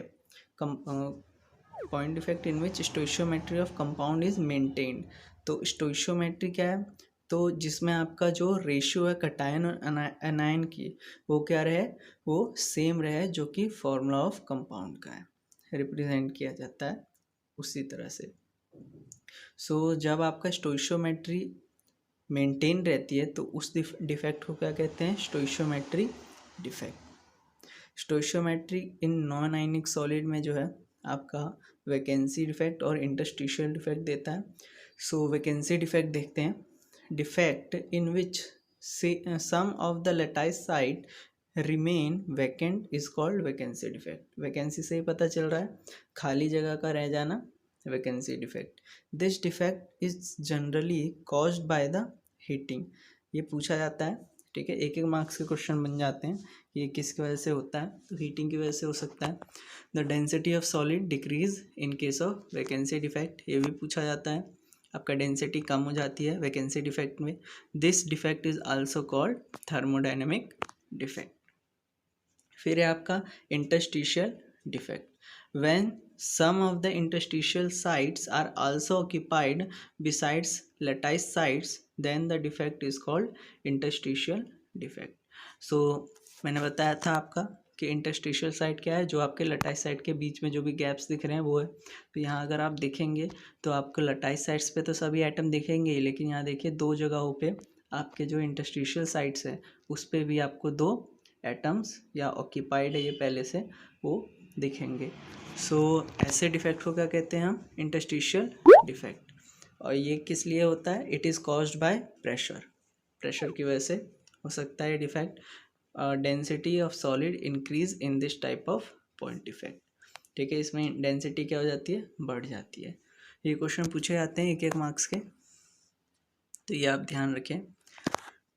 point defect in which stoichiometry of compound is maintained. तो stoichiometry क्या है, तो जिसमें आपका जो रेशियो है कटायन और एनायन की, वो क्या रहे, वो सेम रहे जो कि फॉर्मूला ऑफ कंपाउंड का है, रिप्रेजेंट किया जाता है उसी तरह से। सो जब आपका स्टोइशियोमेट्री मेंटेन रहती है तो उस डिफेक्ट को क्या कहते हैं, stoichiometry defect. Stoichiometry in non ionic solid में जो है आपका वैकेंसी डिफेक्ट और इंटरस्टिशियल डिफेक्ट देता है। सो वैकेंसी डिफेक्ट देखते हैं, defect in which some of the lattice site remain vacant is called vacancy defect. Vacancy से ही पता चल रहा है, खाली जगह का रह जाना, vacancy defect. This defect is generally caused by the heating. ये पूछा जाता है, ठीक है, एक एक मार्क्स के क्वेश्चन बन जाते हैं, ये किसकी वजह से होता है, तो हीटिंग की वजह से हो सकता है। The density of solid decrease in case of vacancy defect, ये भी पूछा जाता है, आपका डेंसिटी कम हो जाती है वैकेंसी डिफेक्ट में। This defect is also called thermodynamic defect. फिर है आपका interstitial defect, when some of the interstitial sites are also occupied besides lattice sites, then the defect is called interstitial defect. So मैंने बताया था आपका कि interstitial site क्या है, जो आपके लटाइस साइट के बीच में जो भी गैप्स दिख रहे हैं वो है। तो यहाँ अगर आप देखेंगे तो आपको लटाइस साइट्स पे तो सभी एटम दिखेंगे ही, लेकिन यहाँ देखिए दो जगहों पे आपके जो इंटरस्टिशियल साइट्स है उस पर भी आपको दो एटम्स या ऑक्यूपाइड है ये पहले से, वो दिखेंगे। सो ऐसे डिफेक्ट को क्या कहते हैं हम, इंटरस्टिशियल डिफेक्ट। और ये किस लिए होता है, it is caused by pressure, pressure की वजह से हो सकता है ये defect. Density of solid increase in this type of point defect. ठीक है, इसमें डेंसिटी क्या हो जाती है, बढ़ जाती है। ये क्वेश्चन पूछे जाते हैं एक एक मार्क्स के, तो ये आप ध्यान रखें।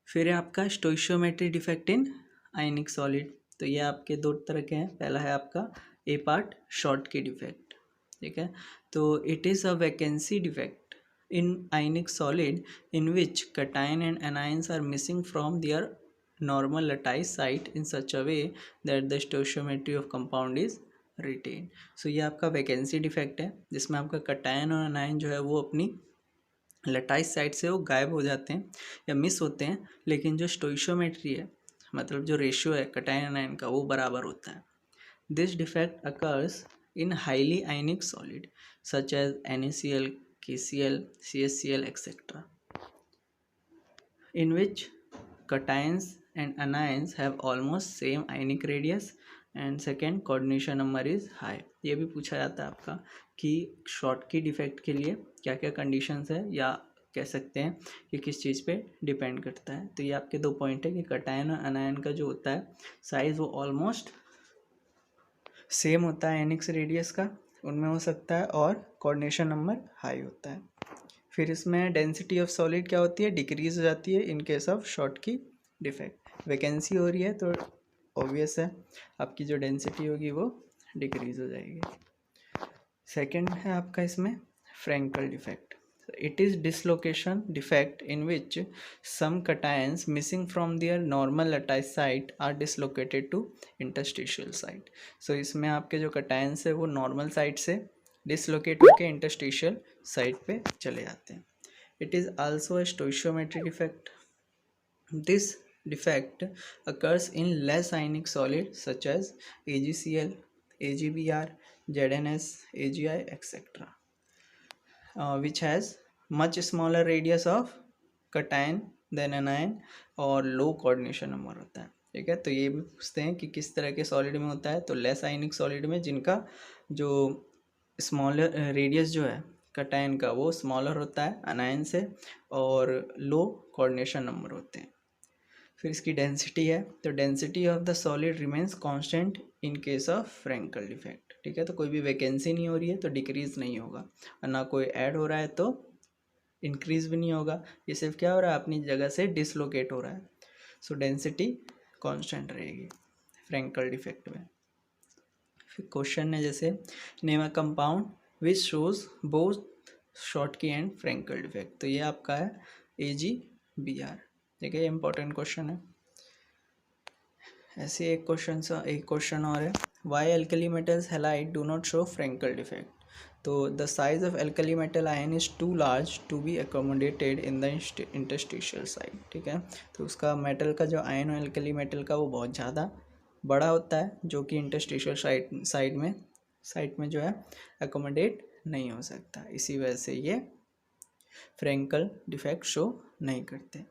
फिर है आपका stoichiometry defect in ionic solid, तो ये आपके दो तरह के हैं। पहला है आपका ए पार्ट शॉर्ट की डिफेक्ट, ठीक है, तो it is a vacancy defect in ionic solid in which cation and anions are missing from their normal lattice site in such a way that the stoichiometry of compound is retain. So ये आपका vacancy defect है, जिसमें आपका cation और anion जो है वो अपनी लटाइस साइट से वो गायब हो जाते हैं या मिस होते हैं, लेकिन जो स्टोइशियोमेट्री है, मतलब जो रेशियो है कटायन एनायन का, वो बराबर होता है। This defect occurs in highly ionic solid such as NaCl, KCl, CaCl, etc., in which cations and anions have almost same ionic radius and second coordination number is high. ये भी पूछा जाता है आपका कि शॉर्टकी डिफेक्ट के लिए क्या क्या कंडीशंस है, या कह सकते हैं कि किस चीज़ पे डिपेंड करता है। तो ये आपके 2 पॉइंट है कि कटायन और अनायन का जो होता है साइज़ वो ऑलमोस्ट सेम होता है एनिक्स रेडियस का, उनमें हो सकता है, और कोऑर्डिनेशन नंबर हाई होता है। फिर इसमें डेंसिटी ऑफ सॉलिड क्या होती है, डिक्रीज हो जाती है इन case of Schottky defect. Vacancy हो रही है तो ऑब्वियस है आपकी जो डेंसिटी होगी वो डिक्रीज हो जाएगी। सेकंड है आपका इसमें Frenkel defect. It is dislocation defect in which some cations missing from their normal lattice site are dislocated to interstitial site. So इसमें आपके जो cations है वो नॉर्मल साइट से डिसलोकेट होकर इंटरस्टिशियल साइट पे चले जाते हैं। It is also a stoichiometry defect. This defect occurs in less ionic solids such as AgCl, AgBr, ZnS, AgI, etc., which has much smaller radius of cation than anion और लो coordination number होता है। ठीक है, तो ये भी पूछते हैं कि किस तरह के सॉलिड में होता है, तो लेस आयनिक सॉलिड में जिनका जो स्मॉलर रेडियस जो है कटायन का वो स्मॉलर होता है अनायन से, और लो कोऑर्डिनेशन नंबर होते हैं। फिर इसकी डेंसिटी है, तो density of the solid remains constant in case of Frenkel defect. ठीक है, तो कोई भी वैकेंसी नहीं हो रही है तो डिक्रीज नहीं होगा, और ना कोई ऐड हो रहा है तो इंक्रीज भी नहीं होगा। ये सिर्फ क्या हो रहा है, अपनी जगह से डिसलोकेट हो रहा है। सो डेंसिटी कांस्टेंट रहेगी फ्रैंकल डिफेक्ट में। फिर क्वेश्चन है जैसे name a compound which shows both Schottky and Frenkel defect. तो ये आपका है AgBr। ठीक है, ये इंपॉर्टेंट क्वेश्चन है। ऐसे एक क्वेश्चन और है, why alkali metals halide do not show Frenkel defect. तो the size of alkali metal ion is too large to be accommodated in the interstitial side. ठीक है, तो उसका मेटल का जो आयन हो एल्कली मेटल का वो बहुत ज़्यादा बड़ा होता है, जो कि इंटरस्टिशियल साइड में जो है अकोमोडेट नहीं हो सकता, इसी वजह से ये फ्रैंकल डिफेक्ट शो नहीं करते।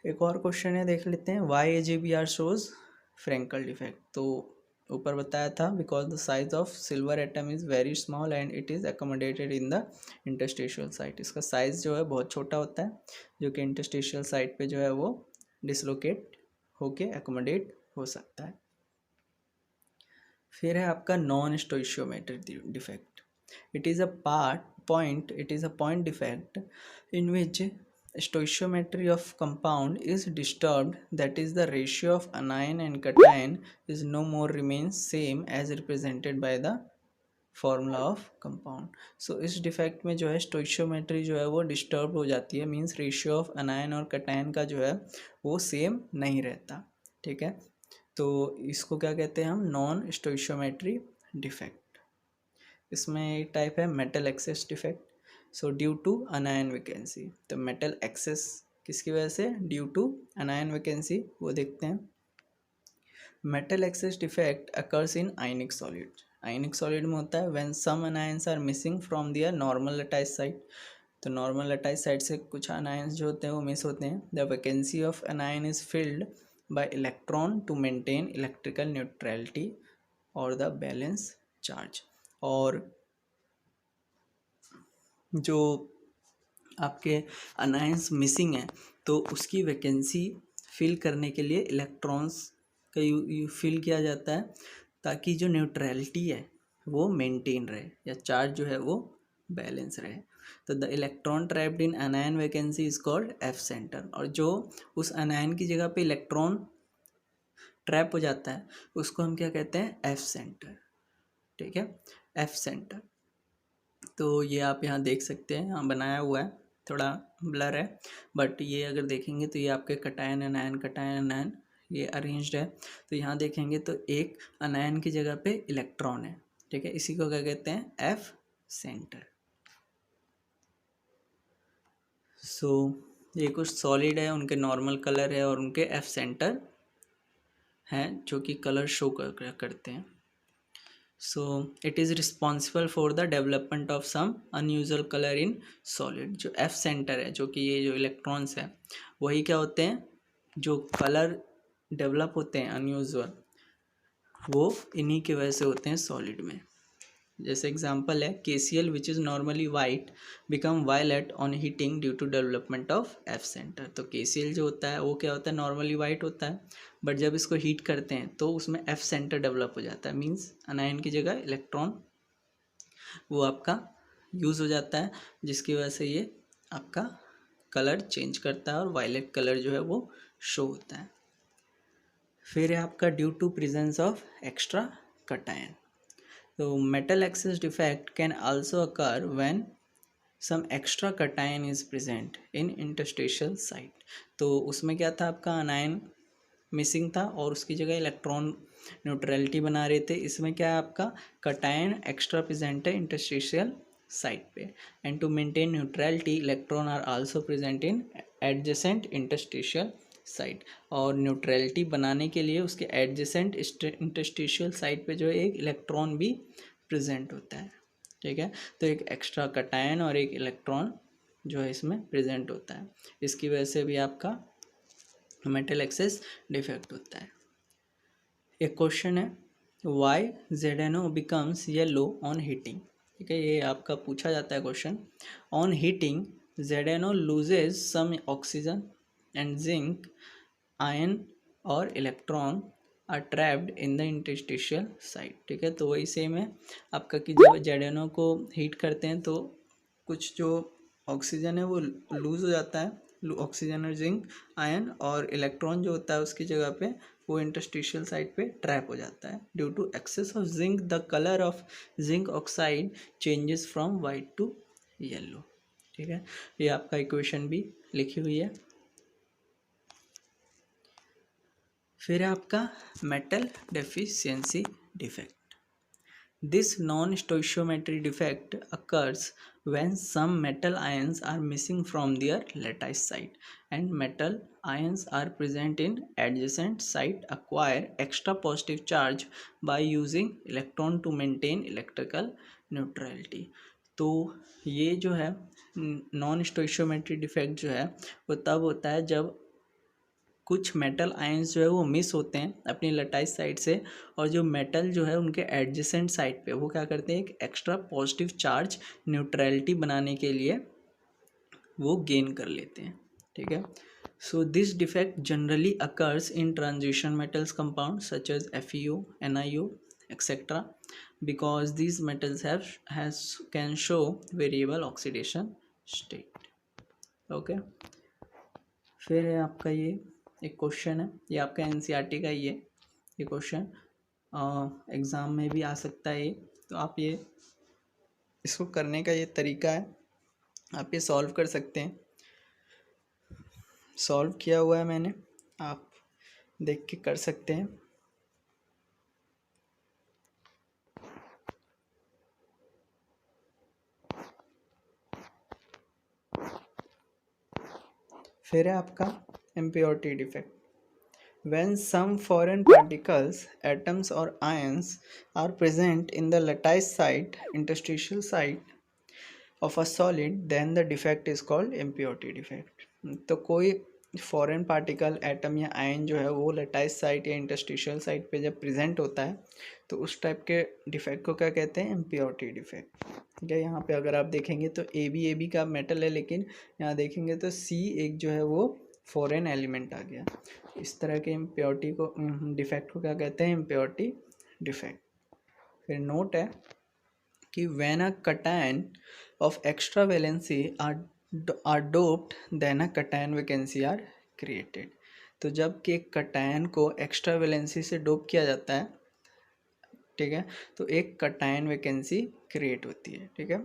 एक और क्वेश्चन है, देख लेते हैं, why AgBr shows Frenkel defect. तो ऊपर बताया था because the size of silver atom is very small and it is accommodated in the interstitial site. इसका साइज जो है बहुत छोटा होता है, जो कि इंटरस्टिशियल साइट पे जो है वो डिसलोकेट होके अकोमोडेट हो सकता है। फिर है आपका non स्टोइशियोमेट्रिक defect. It is a point defect in which stoichiometry of compound is disturbed, that is the ratio of anion and cation is no more remains same as represented by the formula of compound. So इस defect में जो है stoichiometry जो है वो disturb हो जाती है, मीन्स रेशियो ऑफ अनायन और कटायन का जो है वो सेम नहीं रहता। ठीक है, तो इसको क्या कहते हैं हम, नॉन स्टोइशियोमेट्री डिफेक्ट। इसमें एक टाइप है metal excess defect. So due to anion vacancy, तो मेटल एक्सेस किसकी वजह से, ड्यू टू अनायन वैकेंसी, वो देखते हैं। Metal excess defect occurs in ionic solid. Ionic solid में होता है when some anions are missing from their normal lattice site. तो नॉर्मल लैटिस साइट से कुछ अनायंस जो होते हैं वो मिस होते हैं। The vacancy of anion is filled by electron to maintain electrical neutrality और द बैलेंस चार्ज। और जो आपके अनायंस मिसिंग है तो उसकी वैकेंसी फिल करने के लिए इलेक्ट्रॉन्स का फिल किया जाता है, ताकि जो न्यूट्रलिटी है वो मेंटेन रहे या चार्ज जो है वो बैलेंस रहे। तो the electron trapped in अनायन vacancy is called F centre. और जो उस अनायन की जगह पे इलेक्ट्रॉन ट्रैप हो जाता है उसको हम क्या कहते हैं, एफ सेंटर। ठीक है, एफ सेंटर। तो ये आप यहाँ देख सकते हैं, यहाँ बनाया हुआ है, थोड़ा ब्लर है, बट ये अगर देखेंगे तो ये आपके कटायन अनायन ये अरेंज्ड है। तो यहाँ देखेंगे तो एक अनायन की जगह पे इलेक्ट्रॉन है। ठीक है, इसी को क्या कहते हैं, एफ सेंटर। सो ये कुछ सॉलिड है, उनके नॉर्मल कलर है और उनके एफ सेंटर हैं जो कि कलर शो करते हैं। So it is responsible for the development of some unusual color in solid। जो F सेंटर है, जो कि ये जो इलेक्ट्रॉन्स है वही क्या होते हैं, जो कलर डेवलप होते हैं अनयूजुअल, वो इन्हीं की वजह से होते हैं सॉलिड में। जैसे एग्जांपल है KCl which is normally white become violet on heating due to development of F centre. तो KCl जो होता है वो क्या होता है, नॉर्मली वाइट होता है, बट जब इसको हीट करते हैं तो उसमें F सेंटर डेवलप हो जाता है, मीन्स अनायन की जगह इलेक्ट्रॉन वो आपका यूज़ हो जाता है, जिसकी वजह से ये आपका कलर चेंज करता है और वायलेट कलर जो है वो शो होता है। फिर है आपका due to presence of extra cation. तो metal excess defect can also occur when some extra cation is present in interstitial site। तो उसमें क्या था, आपका अनायन मिसिंग था और उसकी जगह इलेक्ट्रॉन न्यूट्रलिटी बना रहे थे। इसमें क्या है, आपका कटायन एक्स्ट्रा प्रेजेंट है इंटरस्टिशियल साइट पे, and to maintain neutrality electron are also present in adjacent interstitial site. और न्यूट्रलिटी बनाने के लिए उसके एडजेसेंट इंटरस्टिशियल साइट पे जो है एक इलेक्ट्रॉन भी प्रेजेंट होता है। ठीक है, तो एक एक्स्ट्रा कटायन और एक इलेक्ट्रॉन जो है इसमें प्रेजेंट होता है, इसकी वजह से भी आपका मेटल एक्सेस डिफेक्ट होता है। एक क्वेश्चन है, why ZnO becomes yellow on heating. ठीक है, ये आपका पूछा जाता है question. On heating ZnO loses some oxygen and zinc ion और electron are trapped in the interstitial site. ठीक है, तो वही सेम है आपका कि जब ZnO को हीट करते हैं तो कुछ जो ऑक्सीजन है वो लूज हो जाता है, ऑक्सीजन और जिंक आयन, और इलेक्ट्रॉन जो होता है उसकी जगह पे वो इंटरस्टिशियल साइट पे ट्रैप हो जाता है। Due to excess of zinc the colour of zinc oxide changes from white to yellow. ठीक है, ये आपका इक्वेशन भी लिखी हुई है। फिर है आपका metal deficiency defect. This non-stoichiometry defect occurs when some metal ions are missing from their lattice site and metal ions are present in adjacent site acquire extra positive charge by using electron to maintain electrical neutrality। तो ये जो है non stoichiometry defect जो है वो तब होता है जब कुछ मेटल आयंस जो है वो मिस होते हैं अपनी लटाइस साइड से, और जो मेटल जो है उनके एडजेसेंट साइड पे वो क्या करते हैं, एक एक्स्ट्रा पॉजिटिव चार्ज न्यूट्रलिटी बनाने के लिए वो गेन कर लेते हैं। ठीक है, so this defect generally occurs in transition metals compound such as FeO, NiO etcetera, because these metals can show variable oxidation state। Okay, फिर है आपका ये एक क्वेश्चन है, ये आपका NCERT का ही है ये क्वेश्चन, एग्ज़ाम में भी आ सकता है ये। तो आप ये इसको करने का ये तरीका है, आप ये सॉल्व कर सकते हैं। सॉल्व किया हुआ है मैंने, आप देख के कर सकते हैं। फिर है आपका impurity defect. When some foreign particles, atoms or ions are present in the lattice site, interstitial site of a solid, then the defect is called impurity defect। तो कोई फॉरेन पार्टिकल, एटम या आयन जो है वो lattice site या interstitial site पे जब present होता है तो उस टाइप के डिफेक्ट को क्या कहते हैं, इम्प्योरिटी डिफेक्ट। ठीक है, यहाँ पे अगर आप देखेंगे तो AB का मेटल है, लेकिन यहाँ देखेंगे तो C एक जो है वो फॉरेन एलिमेंट आ गया। इस तरह के इम्प्योरिटी को डिफेक्ट को क्या कहते हैं, इम्प्योरिटी डिफेक्ट। फिर नोट है कि when a cation of extra valency are doped then a cation vacancy are created. तो जब कि एक कटायन को एक्स्ट्रा वैलेंसी से डोप किया जाता है, ठीक है, तो एक कटायन वैकेंसी क्रिएट होती है। ठीक है,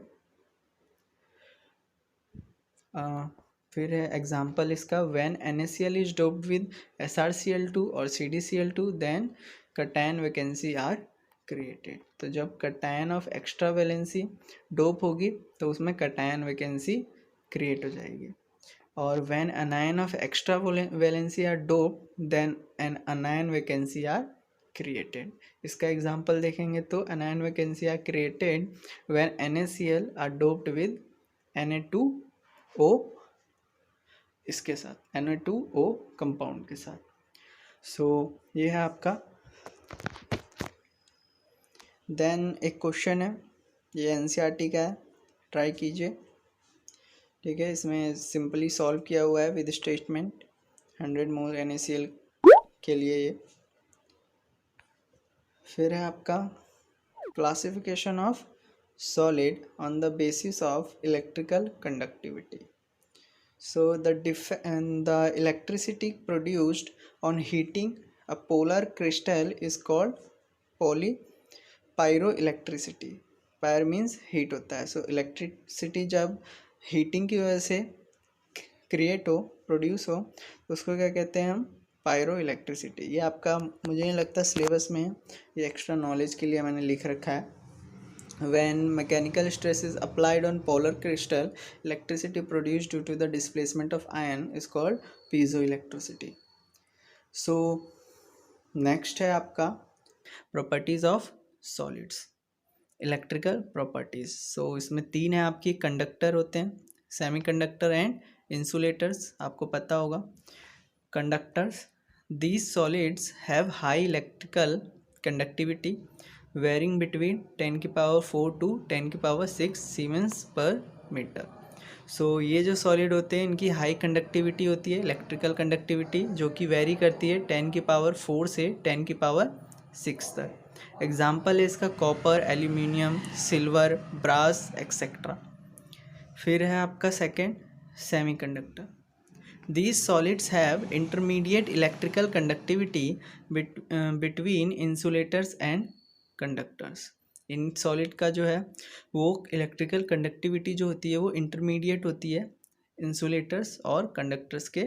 फिर है एग्जाम्पल इसका, when NaCl is doped with SrCl2 और CdCl2 then cation vacancy are created. तो जब cation of extra valency dope होगी तो उसमें कटायन वैकेंसी क्रिएट हो जाएगी। और when anion of extra valency are dope then an anion vacancy are created. इसका एग्जाम्पल देखेंगे तो anion vacancy are created when NaCl are doped with Na2O इसके साथ, Na2O कंपाउंड के साथ। सो ये है आपका देन एक क्वेश्चन है, ये एनसीईआरटी का है, ट्राई कीजिए। ठीक है, इसमें सिंपली सॉल्व किया हुआ है विद स्टेटमेंट 100 मोल NaCl के लिए ये। फिर है आपका classification of solid on the basis of electrical conductivity. So the electricity produced on heating a polar crystal is called pyroelectricity. Pyre means heat होता है, so electricity जब heating की वजह से create हो, produce हो, तो उसको क्या कहते हैं हम? pyroelectricity। ये आपका मुझे नहीं लगता सिलेबस में है, ये एक्स्ट्रा नॉलेज के लिए मैंने लिख रखा है। When mechanical stress is applied on polar crystal, electricity produced due to the displacement of ion is called piezoelectricity. So next है आपका properties of solids, electrical properties. So इसमें तीन है आपकी, कंडक्टर होते हैं, सेमी कंडक्टर एंड इंसुलेटर्स, आपको पता होगा। Conductors, these solids have high electrical conductivity varying between 10 की पावर 4 टू 10 की power 6 siemens per metre. So ये जो सॉलिड होते हैं इनकी हाई कंडक्टिविटी होती है, इलेक्ट्रिकल कंडक्टिविटी, जो कि वेरी करती है 10 की पावर 4 से 10 की पावर 6 तक। एग्जाम्पल है इसका copper, aluminium, silver, brass etcetera. फिर है आपका second, semiconductor. These solids have intermediate electrical conductivity between insulators and conductors. इन सॉलिड का जो है वो इलेक्ट्रिकल कंडक्टिविटी जो होती है वो इंटरमीडिएट होती है इंसुलेटर्स और कंडक्टर्स के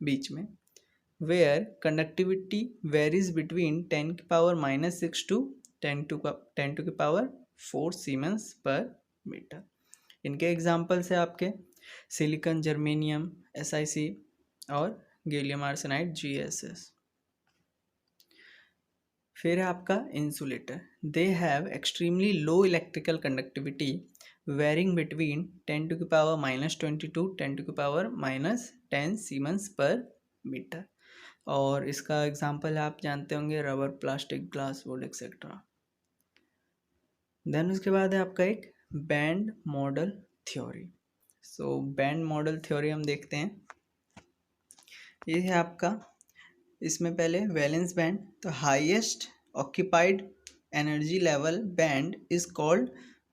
बीच में। वेयर कंडक्टिविटी वेरीज बिटवीन 10 की पावर -6 टू 10 टू की पावर 4 सीमेंस पर मीटर। इनके एग्जाम्पल्स है आपके सिलिकॉन, जर्मेनियम SiC और गैलियम आर्सेनाइड GaAs। फिर है आपका insulator. They have extremely low electrical conductivity varying between 10 to की पावर -20 टू 10 टू की पावर -10 सीमेंस पर मीटर। और इसका एग्जांपल आप जानते होंगे rubber, plastic, glass, wood etcetera. Then उसके बाद है आपका एक band model theory. So band model theory हम देखते हैं, ये है आपका, इसमें पहले वैलेंस बैंड, तो highest occupied energy level band is called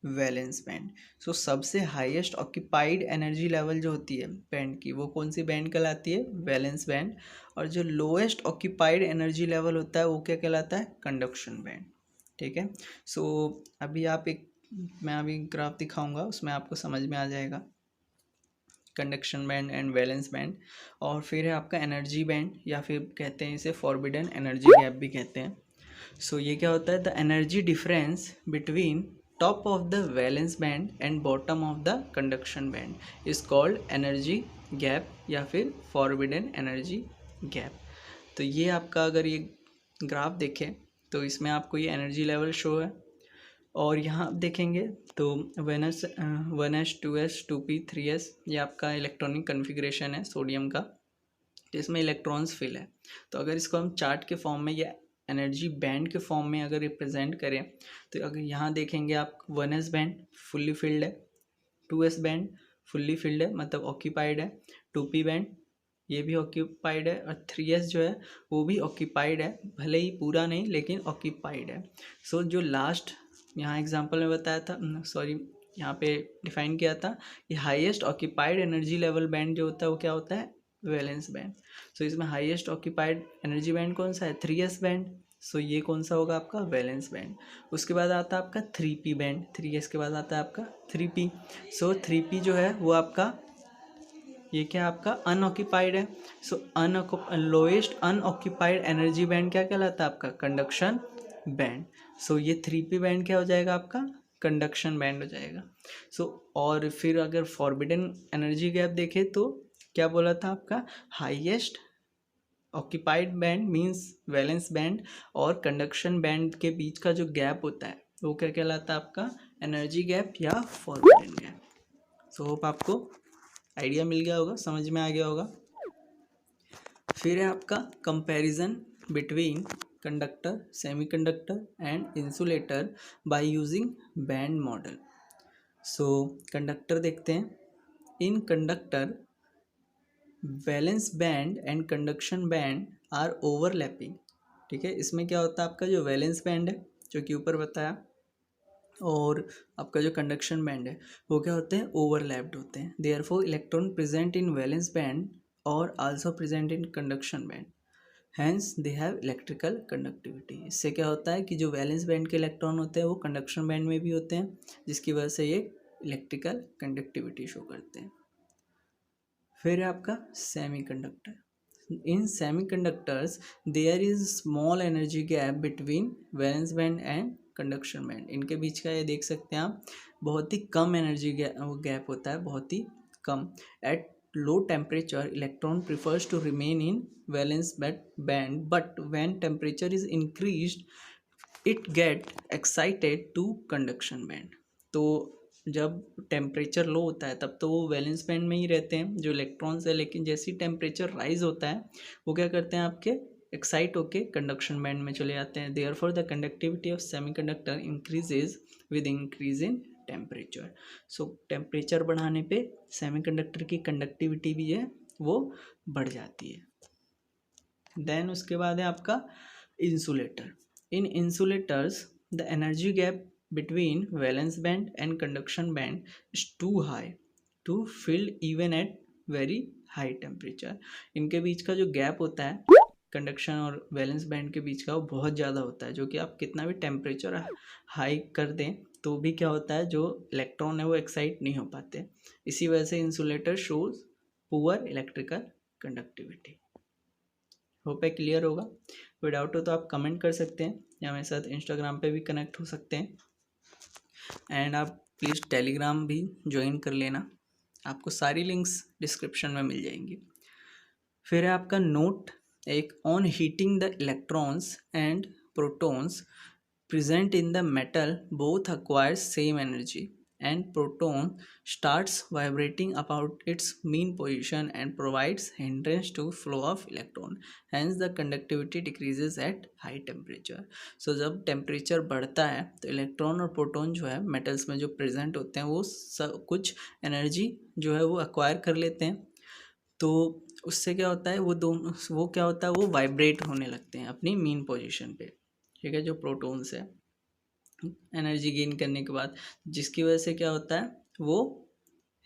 valence band. So सबसे हाईएस्ट ऑक्यूपाइड एनर्जी लेवल जो होती है बैंड की, वो कौन सी बैंड कहलाती है? Valence band. और जो लोएस्ट ऑक्यूपाइड एनर्जी लेवल होता है वो क्या कहलाता है? Conduction band. ठीक है, सो अभी आप मैं अभी ग्राफ दिखाऊंगा, उसमें आपको समझ में आ जाएगा conduction band and valence band. और फिर है आपका एनर्जी बैंड, या फिर कहते हैं इसे फॉरबिडन एनर्जी गैप भी कहते हैं। सो ये क्या होता है? The energy difference between top of the valence band and bottom of the conduction band is called energy gap या फिर फॉरबिडन एनर्जी गैप। तो ये आपका अगर ये ग्राफ देखें तो इसमें आपको ये एनर्जी लेवल शो है, और यहाँ आप देखेंगे तो 1s 2s 2p 3s ये आपका इलेक्ट्रॉनिक कन्फिग्रेशन है सोडियम का, तो इसमें इलेक्ट्रॉन्स फिल है। तो अगर इसको हम चार्ट के फॉर्म में या एनर्जी बैंड के फॉर्म में अगर रिप्रेजेंट करें, तो अगर यहाँ देखेंगे आप 1s बैंड फुल्ली फिल्ड है, 2s बैंड फुल्ली फिल्ड है मतलब ऑक्यूपाइड है, 2p बैंड ये भी ऑक्यूपाइड है, और 3s जो है वो भी ऑक्यूपाइड है, भले ही पूरा नहीं लेकिन ऑक्यूपाइड है। सो जो लास्ट यहाँ एग्जांपल में बताया था, सॉरी यहाँ पे डिफाइन किया था, ये highest occupied energy level band जो होता है वो क्या होता है? Valence band. सो इसमें हाईएस्ट ऑक्यूपाइड एनर्जी बैंड कौन सा है? 3s band. सो ये कौन सा होगा आपका? Valence band. उसके बाद आता है आपका 3p बैंड, 3s के बाद आता है आपका 3p। सो 3p जो है वो आपका ये क्या आपका? अनऑक्यूपाइड है। सो लोएस्ट अनऑक्यूपाइड एनर्जी बैंड क्या कहलाता है आपका? Conduction band. सो ये 3p बैंड क्या हो जाएगा आपका? कंडक्शन बैंड हो जाएगा। सो और फिर अगर फॉरबिडन एनर्जी गैप देखें तो क्या बोला था आपका? Highest occupied band means valence band और कंडक्शन बैंड के बीच का जो गैप होता है वो क्या कहलाता है आपका? एनर्जी गैप या फॉरबिडन गैप। सो होप आपको आइडिया मिल गया होगा, समझ में आ गया होगा। फिर है आपका comparison between conductor, semiconductor and insulator by using band model. So conductor देखते हैं. In conductor, valence band and conduction band are overlapping. ठीक है, इसमें क्या होता है, आपका जो वैलेंस बैंड है जो कि ऊपर बताया, और आपका जो कंडक्शन बैंड है वो क्या होते हैं, ओवरलैप्ड होते हैं. Therefore electron present in valence band और also present in conduction band, hence they have electrical conductivity. इससे क्या होता है कि जो वैलेंस बैंड के इलेक्ट्रॉन होते हैं वो कंडक्शन बैंड में भी होते हैं, जिसकी वजह से ये इलेक्ट्रिकल कंडक्टिविटी शो करते हैं. फिर है आपका semiconductor. In semiconductors there is small energy gap between valence band and conduction band. इनके बीच का ये देख सकते हैं आप, बहुत ही कम एनर्जी गैप होता है, बहुत ही कम. At low temperature electron prefers to remain in valence band, but when temperature is increased it get excited to conduction band. तो जब टेम्परेचर लो होता है तब तो वो वैलेंस बैंड में ही रहते हैं जो इलेक्ट्रॉन्स है, लेकिन जैसे ही टेम्परेचर राइज होता है वो क्या करते हैं, आपके एक्साइट होके कंडक्शन बैंड में चले जाते हैं. Therefore the conductivity of semiconductor increases with increase in temperature. So temperature बढ़ाने पे सेमीकंडक्टर की कंडक्टिविटी भी है वो बढ़ जाती है. देन उसके बाद है आपका insulator. In insulators the energy gap between valence band and conduction band is too high to fill even at very high temperature. इनके बीच का जो गैप होता है कंडक्शन और वैलेंस बैंड के बीच का वो बहुत ज़्यादा होता है, जो कि आप कितना भी टेम्परेचर हाई कर दें तो भी क्या होता है, जो इलेक्ट्रॉन है वो एक्साइट नहीं हो पाते. इसी वजह से insulator shows poor electrical conductivity. Hope है क्लियर होगा. कोई डाउट हो तो आप कमेंट कर सकते हैं या मेरे साथ इंस्टाग्राम पे भी कनेक्ट हो सकते हैं. एंड आप प्लीज़ टेलीग्राम भी ज्वाइन कर लेना, आपको सारी लिंक्स डिस्क्रिप्शन में मिल जाएंगी. फिर है आपका नोट एक, on heating the electrons and protons present in the metal both acquire same energy and proton starts vibrating about its mean position and provides hindrance to flow of electron, hence the conductivity decreases at high temperature. So जब temperature बढ़ता है तो electron और proton जो है metals में जो present होते हैं वो कुछ एनर्जी जो है वो एक्वायर कर लेते हैं. तो उससे क्या होता है, वो क्या होता है, वो वाइब्रेट होने लगते हैं अपनी मीन पोजीशन पे. ठीक है, जो प्रोटॉन्स है एनर्जी गेन करने के बाद, जिसकी वजह से क्या होता है, वो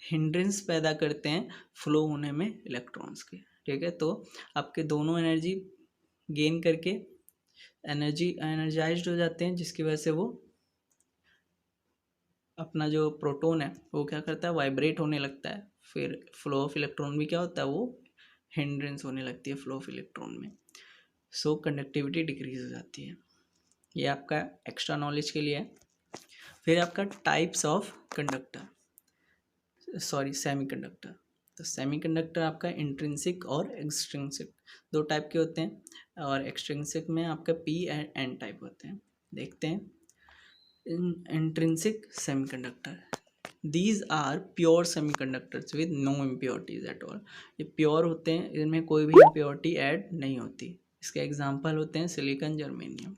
हिंड्रेंस पैदा करते हैं फ्लो होने में इलेक्ट्रॉन्स के. ठीक है, तो आपके दोनों एनर्जी गेन करके एनर्जाइज्ड हो जाते हैं, जिसकी वजह से वो अपना जो प्रोटॉन है वो क्या करता है, वाइब्रेट होने लगता है. फिर फ्लो ऑफ इलेक्ट्रॉन भी क्या होता है, वो हिंड्रेंस होने लगती है फ्लो ऑफ इलेक्ट्रॉन में. सो कंडक्टिविटी डिक्रीज हो जाती है. ये आपका एक्स्ट्रा नॉलेज के लिए है. फिर आपका टाइप्स ऑफ सेमीकंडक्टर. तो सेमीकंडक्टर आपका इंट्रिंसिक और एक्सट्रिंसिक दो टाइप के होते हैं, और एक्सट्रिंसिक में आपका पी एंड एन टाइप होते हैं. देखते हैं intrinsic semiconductor. These are pure semiconductors with no impurities at all. ये प्योर होते हैं, इनमें कोई भी इम्प्योरिटी ऐड नहीं होती. इसके एग्जाम्पल होते हैं सिलिकॉन, जर्मेनियम.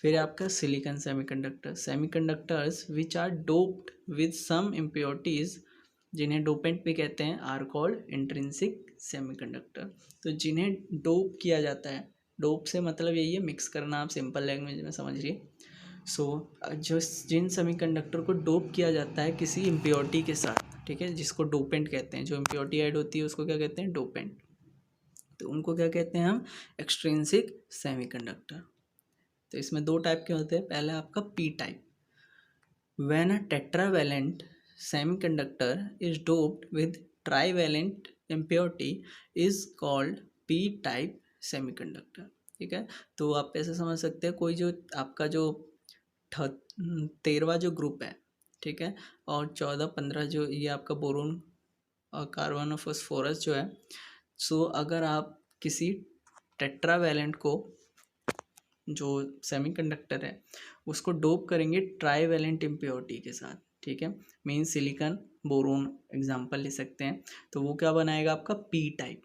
फिर आपका silicon semiconductor. Semiconductors which are doped with some impurities, जिन्हें डोपेंट भी कहते हैं, आर कॉल्ड इंट्रिंसिक सेमीकंडक्टर. तो जिन्हें डोप किया जाता है, डोप से मतलब यही है मिक्स करना, आप सिंपल लैंग्वेज में समझिए. सो जो जिन सेमीकंडक्टर को डोप किया जाता है किसी इम्प्योरिटी के साथ, ठीक है, जिसको डोपेंट कहते हैं, जो इम्प्योरिटी ऐड होती है उसको क्या कहते हैं, डोपेंट. तो उनको क्या कहते हैं हम, एक्सट्रिंसिक सेमीकंडक्टर. तो इसमें दो टाइप के होते हैं. पहला आपका P type. When a tetravalent semiconductor is doped with trivalent impurity is called P type semiconductor. ठीक है, तो आप ऐसे समझ सकते हैं, कोई जो आपका जो 13वां जो ग्रुप है, ठीक है, और 14-15 जो ये आपका बोरोन और कार्बन और फास्फोरस जो है. सो अगर आप किसी टेट्रावैलेंट को जो सेमीकंडक्टर है उसको डोप करेंगे ट्राईवैलेंट इम्प्योरिटी के साथ, ठीक है, मीन सिलिकॉन बोरोन एग्जांपल ले सकते हैं, तो वो क्या बनाएगा आपका पी टाइप.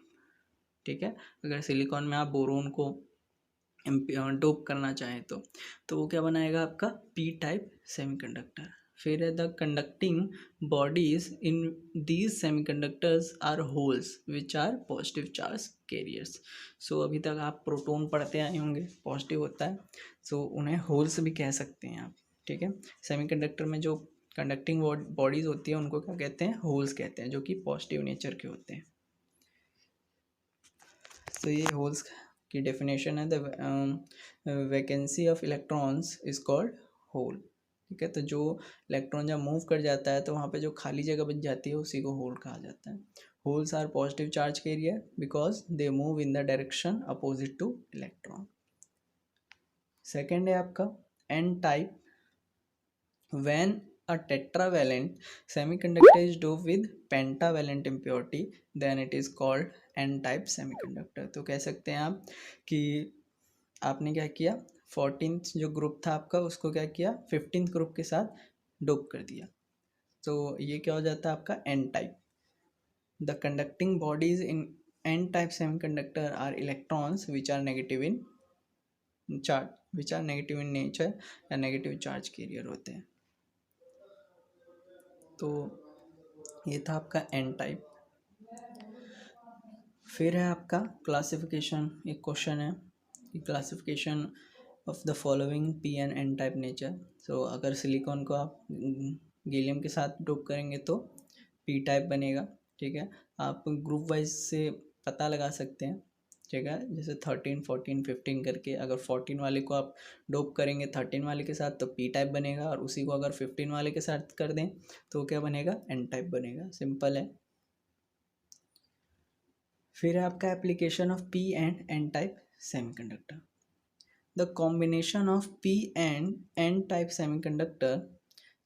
ठीक है, अगर सिलिकॉन में आप बोरोन को डोप करना चाहें तो वो क्या बनाएगा आपका पी टाइप सेमीकंडक्टर। फिर है the conducting bodies in these semiconductors are holes which are positive charge carriers. So अभी तक आप प्रोटॉन पढ़ते आए होंगे, पॉजिटिव होता है, सो उन्हें होल्स भी कह सकते हैं आप, ठीक है। सेमीकंडक्टर में जो कंडक्टिंग बॉडीज होती है उनको क्या कहते हैं, होल्स कहते हैं, जो कि पॉजिटिव नेचर के होते हैं। तो ये होल्स की डेफिनेशन है, the vacancy of electrons is called hole, ठीक है। तो जो इलेक्ट्रॉन जब मूव कर जाता है तो वहाँ पे जो खाली जगह बच जाती है उसी को होल कहा जाता है। Holes are positive charge carrier because they move in the direction opposite to electron. Second है आपका N type, when a tetravalent semiconductor is doped with pentavalent impurity then it is called n type semiconductor। तो कह सकते हैं आप कि आपने क्या किया, 14th जो ग्रुप था आपका उसको क्या किया, 15th ग्रुप के साथ डोप कर दिया, तो ये क्या हो जाता है आपका n type. The conducting bodies in n type semiconductor are electrons which are negative in charge, which are negative in nature या नेगेटिव चार्ज कैरियर होते हैं। तो ये था आपका एन टाइप। फिर है आपका क्लासिफिकेशन, एक क्वेश्चन है कि classification of the following P N N type nature. So अगर सिलिकॉन को आप गैलियम के साथ डोप करेंगे तो पी टाइप बनेगा, ठीक है। आप ग्रुप वाइज से पता लगा सकते हैं, ठीक है, जैसे 13 14 15 करके, अगर 14 वाले को आप डोप करेंगे 13 वाले के साथ तो पी टाइप बनेगा, और उसी को अगर 15 वाले के साथ कर दें तो क्या बनेगा, एन टाइप बनेगा, सिंपल है। फिर है आपका application of P and N type semiconductor. The combination of P and N type semiconductor,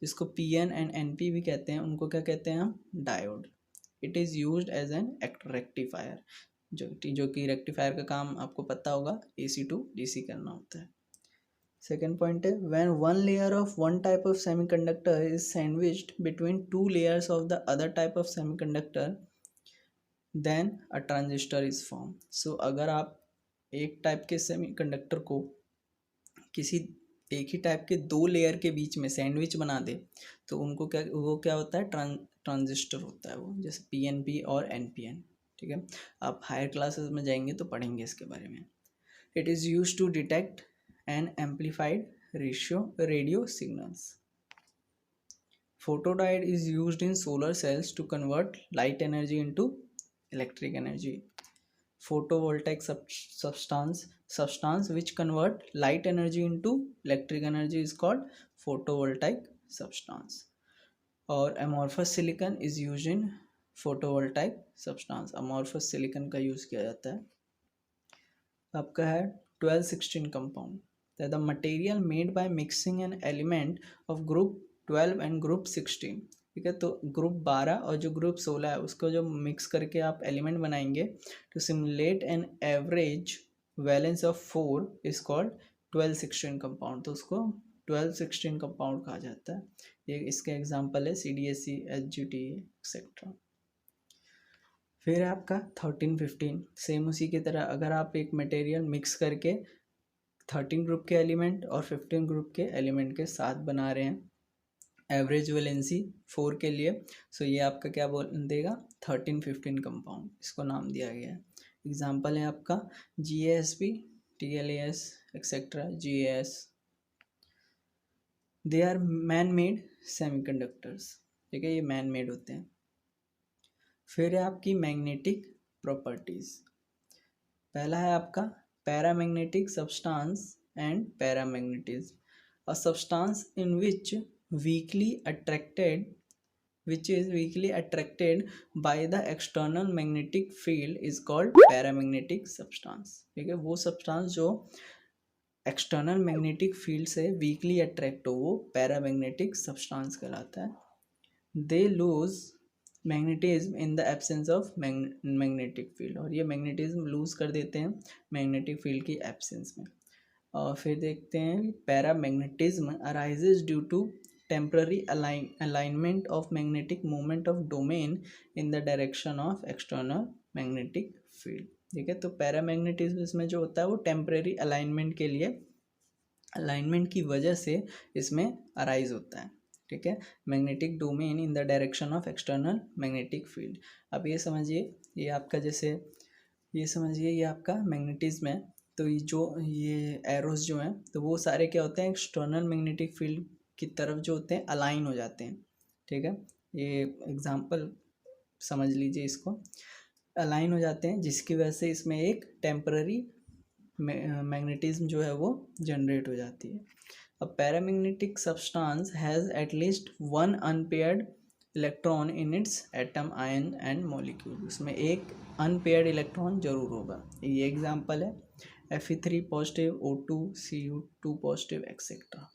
जिसको P N and N P भी कहते हैं, उनको क्या कहते हैं हम, diode. It is used as an rectifier, जो कि रेक्टिफायर का काम आपको पता होगा, AC टू DC करना होता है। सेकेंड पॉइंट है when one layer of one type of semiconductor is sandwiched between two layers of the other type of semiconductor then a transistor is form. So अगर आप एक टाइप के semiconductor को किसी एक ही टाइप के दो लेयर के बीच में सैंडविच बना दे तो उनको क्या, वो क्या होता है, ट्रांजिस्टर होता है वो, जैसे PNP और NPN, ठीक है। आप हायर क्लासेस में जाएंगे तो पढ़ेंगे इसके बारे में। It is use to detect and amplified radio signals. Photodiode is used in solar cells to convert light energy into electric energy. Photovoltaic substance which convert light energy into electric energy is called photovoltaic substance. और amorphous silicon is used in photovoltaic substance, amorphous silicon का use किया जाता है। आपका है 12-16 compound, the material made by mixing an element of group 12 and group 16, ठीक है। तो ग्रुप 12 और जो ग्रुप 16 है उसको जो मिक्स करके आप एलिमेंट बनाएंगे to simulate an average valence of 4 is called 12-16 compound, तो उसको 12-16 कंपाउंड कहा जाता है। ये इसके एग्जांपल है CDSC, SGT एक्सेट्रा। फिर आपका 13-15 सेम उसी की तरह, अगर आप एक मटेरियल मिक्स करके 13 ग्रुप के एलिमेंट और 15 ग्रुप के एलिमेंट के साथ बना रहे हैं एवरेज वैलेंसी 4 के लिए, सो ये आपका क्या बोल देगा, 13-15 कंपाउंड, इसको नाम दिया गया है। एग्जांपल है आपका GASP, TLAS etcetera, GAS, they are man made semiconductors, ठीक है, ये मैन मेड होते हैं। फिर है आपकी मैग्नेटिक प्रॉपर्टीज। पहला है आपका paramagnetic substance and paramagnetism, a substance in which weakly attracted by the external magnetic field is called paramagnetic substance, ठीक है। वो सब्सटेंस जो एक्सटर्नल मैग्नेटिक फील्ड से वीकली अट्रैक्ट हो वो पैरामैग्नेटिक सब्सटेंस कहलाता है। They lose magnetism in the absence of magnetic field, और ये मैग्नेटिज्म लूज कर देते हैं मैग्नेटिक फील्ड की एब्सेंस में। और फिर देखते हैं paramagnetism arises due to temporary alignment of magnetic moment of domain in the direction of external magnetic field, ठीक है। तो पैरामैग्नेटिज्म इसमें जो होता है वो टेम्परेरी अलाइनमेंट के लिए, अलाइनमेंट की वजह से इसमें अराइज होता है। ठीक है। Magnetic domain in the direction of external magnetic field. अब ये समझिए, ये आपका जैसे ये समझिए ये आपका मैग्नेटिज्म है, तो ये एरोस जो हैं तो वो सारे क्या होते हैं, एक्सटर्नल मैग्नेटिक फील्ड की तरफ जो होते हैं अलाइन हो जाते हैं। ठीक है। ये एग्जांपल समझ लीजिए, इसको अलाइन हो जाते हैं, जिसकी वजह से इसमें एक टेम्पररी मैग्नेटिज्म जो है वो जनरेट हो जाती है। अब paramagnetic substance has at least one unpaired electron in its atom, ion and molecule. उसमें एक अनपेयर्ड इलेक्ट्रॉन जरूर होगा। ये एग्जांपल है Fe3 positive, O2, Cu2 positive, etcetera.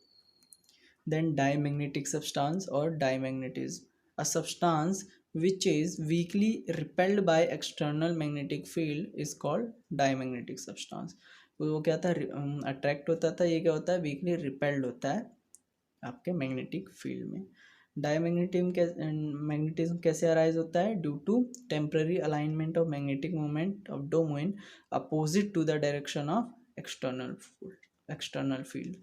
Then diamagnetic substance or diamagnetism, a substance which is weakly repelled by external magnetic field is called diamagnetic substance। वो क्या था, attract होता था, ये क्या होता है, वीकली रिपेल्ड होता है आपके मैग्नेटिक फील्ड में। मैग्नेटिज्म कैसे अराइज होता है, due to temporary alignment of magnetic moment of domain opposite to the direction of external field,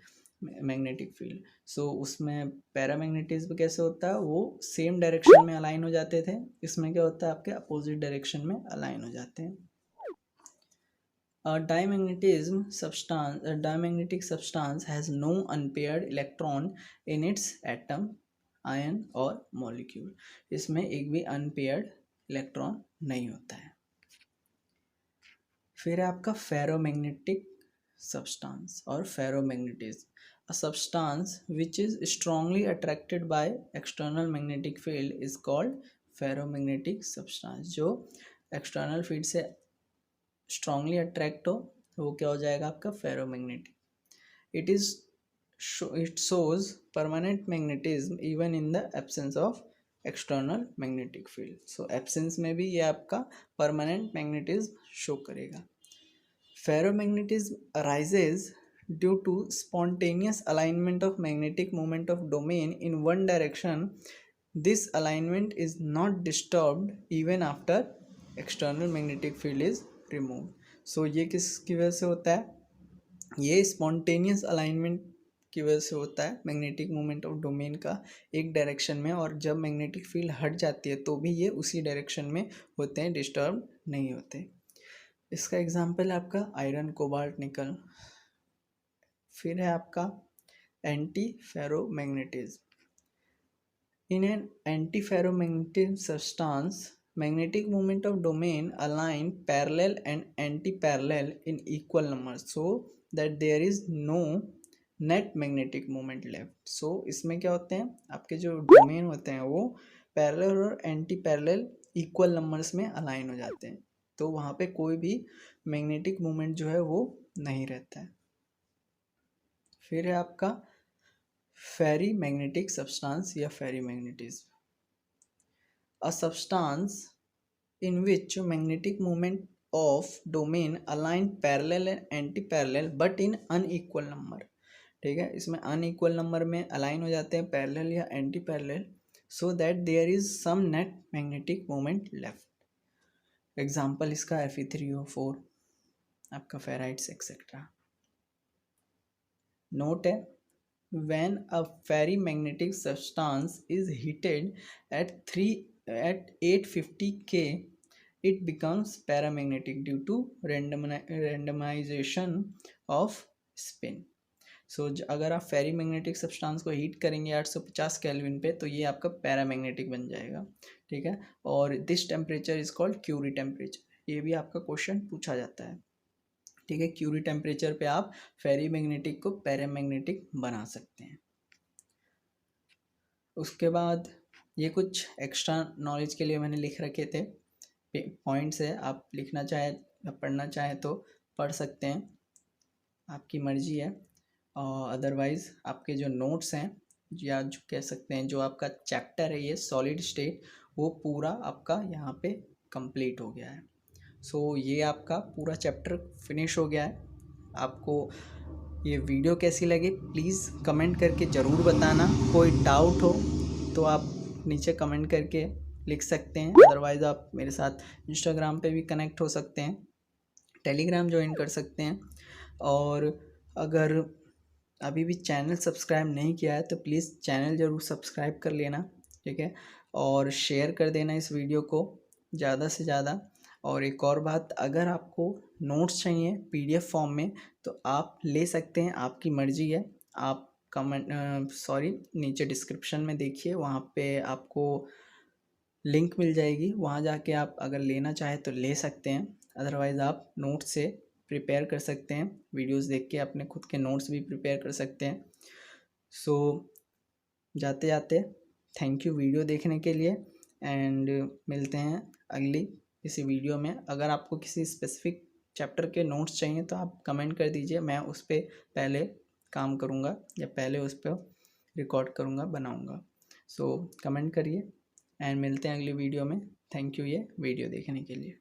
magnetic field. So उसमें पैरामैग्नेटिज्म कैसे होता है, वो सेम डायरेक्शन में अलाइन हो जाते थे, इसमें क्या होता है आपके अपोजिट डायरेक्शन में अलाइन हो जाते हैं। A diamagnetic substance has no unpaired electron in its atom, ion और मॉलिक्यूल। इसमें एक भी अनपेयर्ड इलेक्ट्रॉन नहीं होता है। फिर है आपका फेरोमैग्नेटिक सब्सटेंस और ferromagnetism. A substance which is strongly attracted by external magnetic field is called ferromagnetic substance। जो एक्सटर्नल फील्ड से स्ट्रांगली अट्रैक्ट हो वो क्या हो जाएगा आपका ferromagnetic. It shows permanent magnetism even in the absence of external magnetic field. So absence में भी ये आपका परमानेंट मैग्नेटिज्म शो करेगा। Ferromagnetism arises due to spontaneous alignment of magnetic moment of domain in one direction. This alignment is not disturbed even after external magnetic field is remove. So ये किसकी वजह से होता है, ये स्पॉन्टेनियस अलाइनमेंट की वजह से होता है मैग्नेटिक मोमेंट ऑफ डोमेन का एक डायरेक्शन में, और जब मैग्नेटिक फील्ड हट जाती है तो भी ये उसी डायरेक्शन में होते हैं, डिस्टर्ब नहीं होते। इसका एग्जांपल है आपका आयरन, कोबाल्ट, निकल। फिर है आपका anti ferromagnetism. In an anti ferromagnetic substance magnetic moment of domain align parallel and anti-parallel in equal numbers so that there is no net magnetic moment left। so इसमें क्या होते हैं आपके जो डोमेन होते हैं वो पैरेलल और एंटी पैरेलल इक्वल नंबर्स में अलाइन हो जाते हैं, तो वहाँ पे कोई भी मैग्नेटिक मोमेंट जो है वो नहीं रहता है। फिर है आपका फेरी मैग्नेटिक सब्सटेंस या फेरी magnetism. A substance in which magnetic moment of domain align parallel and anti-parallel but in unequal number। ठीक है, इसमें unequal number में अलाइन हो जाते हैं पैरेलल या anti parallel, so that there is some net magnetic moment left। Example इसका Fe3O4 आपका फेराइट्स एक्सेट्रा। नोट है, when a ferromagnetic substance is heated at 850 K it becomes paramagnetic due to randomization of spin। सो अगर आप फेरीमैग्नेटिक substance को heat करेंगे 850 kelvin पे तो ये आपका पैरामैग्नेटिक बन जाएगा। ठीक है, और this temperature is called Curie temperature. ये भी आपका क्वेश्चन पूछा जाता है। ठीक है, क्यूरी टेम्परेचर पे आप फेरीमैग्नेटिक को पैरामैग्नेटिक बना सकते हैं। उसके बाद ये कुछ एक्स्ट्रा नॉलेज के लिए मैंने लिख रखे थे पॉइंट्स है, आप लिखना चाहे या पढ़ना चाहे तो पढ़ सकते हैं, आपकी मर्जी है। और अदरवाइज़ आपके जो नोट्स हैं या जो कह सकते हैं जो आपका चैप्टर है ये सॉलिड स्टेट, वो पूरा आपका यहाँ पे कंप्लीट हो गया है। सो ये आपका पूरा चैप्टर फिनिश हो गया है। आपको ये वीडियो कैसी लगी प्लीज़ कमेंट करके ज़रूर बताना। कोई डाउट हो तो आप नीचे कमेंट करके लिख सकते हैं, अदरवाइज़ आप मेरे साथ इंस्टाग्राम पे भी कनेक्ट हो सकते हैं। टेलीग्राम ज्वाइन कर सकते हैं। और अगर अभी भी चैनल सब्सक्राइब नहीं किया है तो प्लीज़ चैनल ज़रूर सब्सक्राइब कर लेना, ठीक है, और शेयर कर देना इस वीडियो को ज़्यादा से ज़्यादा। और एक और बात, अगर आपको नोट्स चाहिए पीडीएफ फॉर्म में तो आप ले सकते हैं, आपकी मर्ज़ी है। आप नीचे डिस्क्रिप्शन में देखिए, वहाँ पे आपको लिंक मिल जाएगी, वहाँ जाके आप अगर लेना चाहें तो ले सकते हैं। अदरवाइज़ आप नोट से प्रिपेयर कर सकते हैं, वीडियोस देख के अपने खुद के नोट्स भी प्रिपेयर कर सकते हैं। सो जाते जाते थैंक यू वीडियो देखने के लिए, एंड मिलते हैं अगली किसी वीडियो में। अगर आपको किसी स्पेसिफिक चैप्टर के नोट्स चाहिए तो आप कमेंट कर दीजिए, मैं उस पर पहले काम करूँगा या पहले उस पर रिकॉर्ड करूँगा, बनाऊँगा। सो कमेंट करिए एंड मिलते हैं अगली वीडियो में। थैंक यू ये वीडियो देखने के लिए।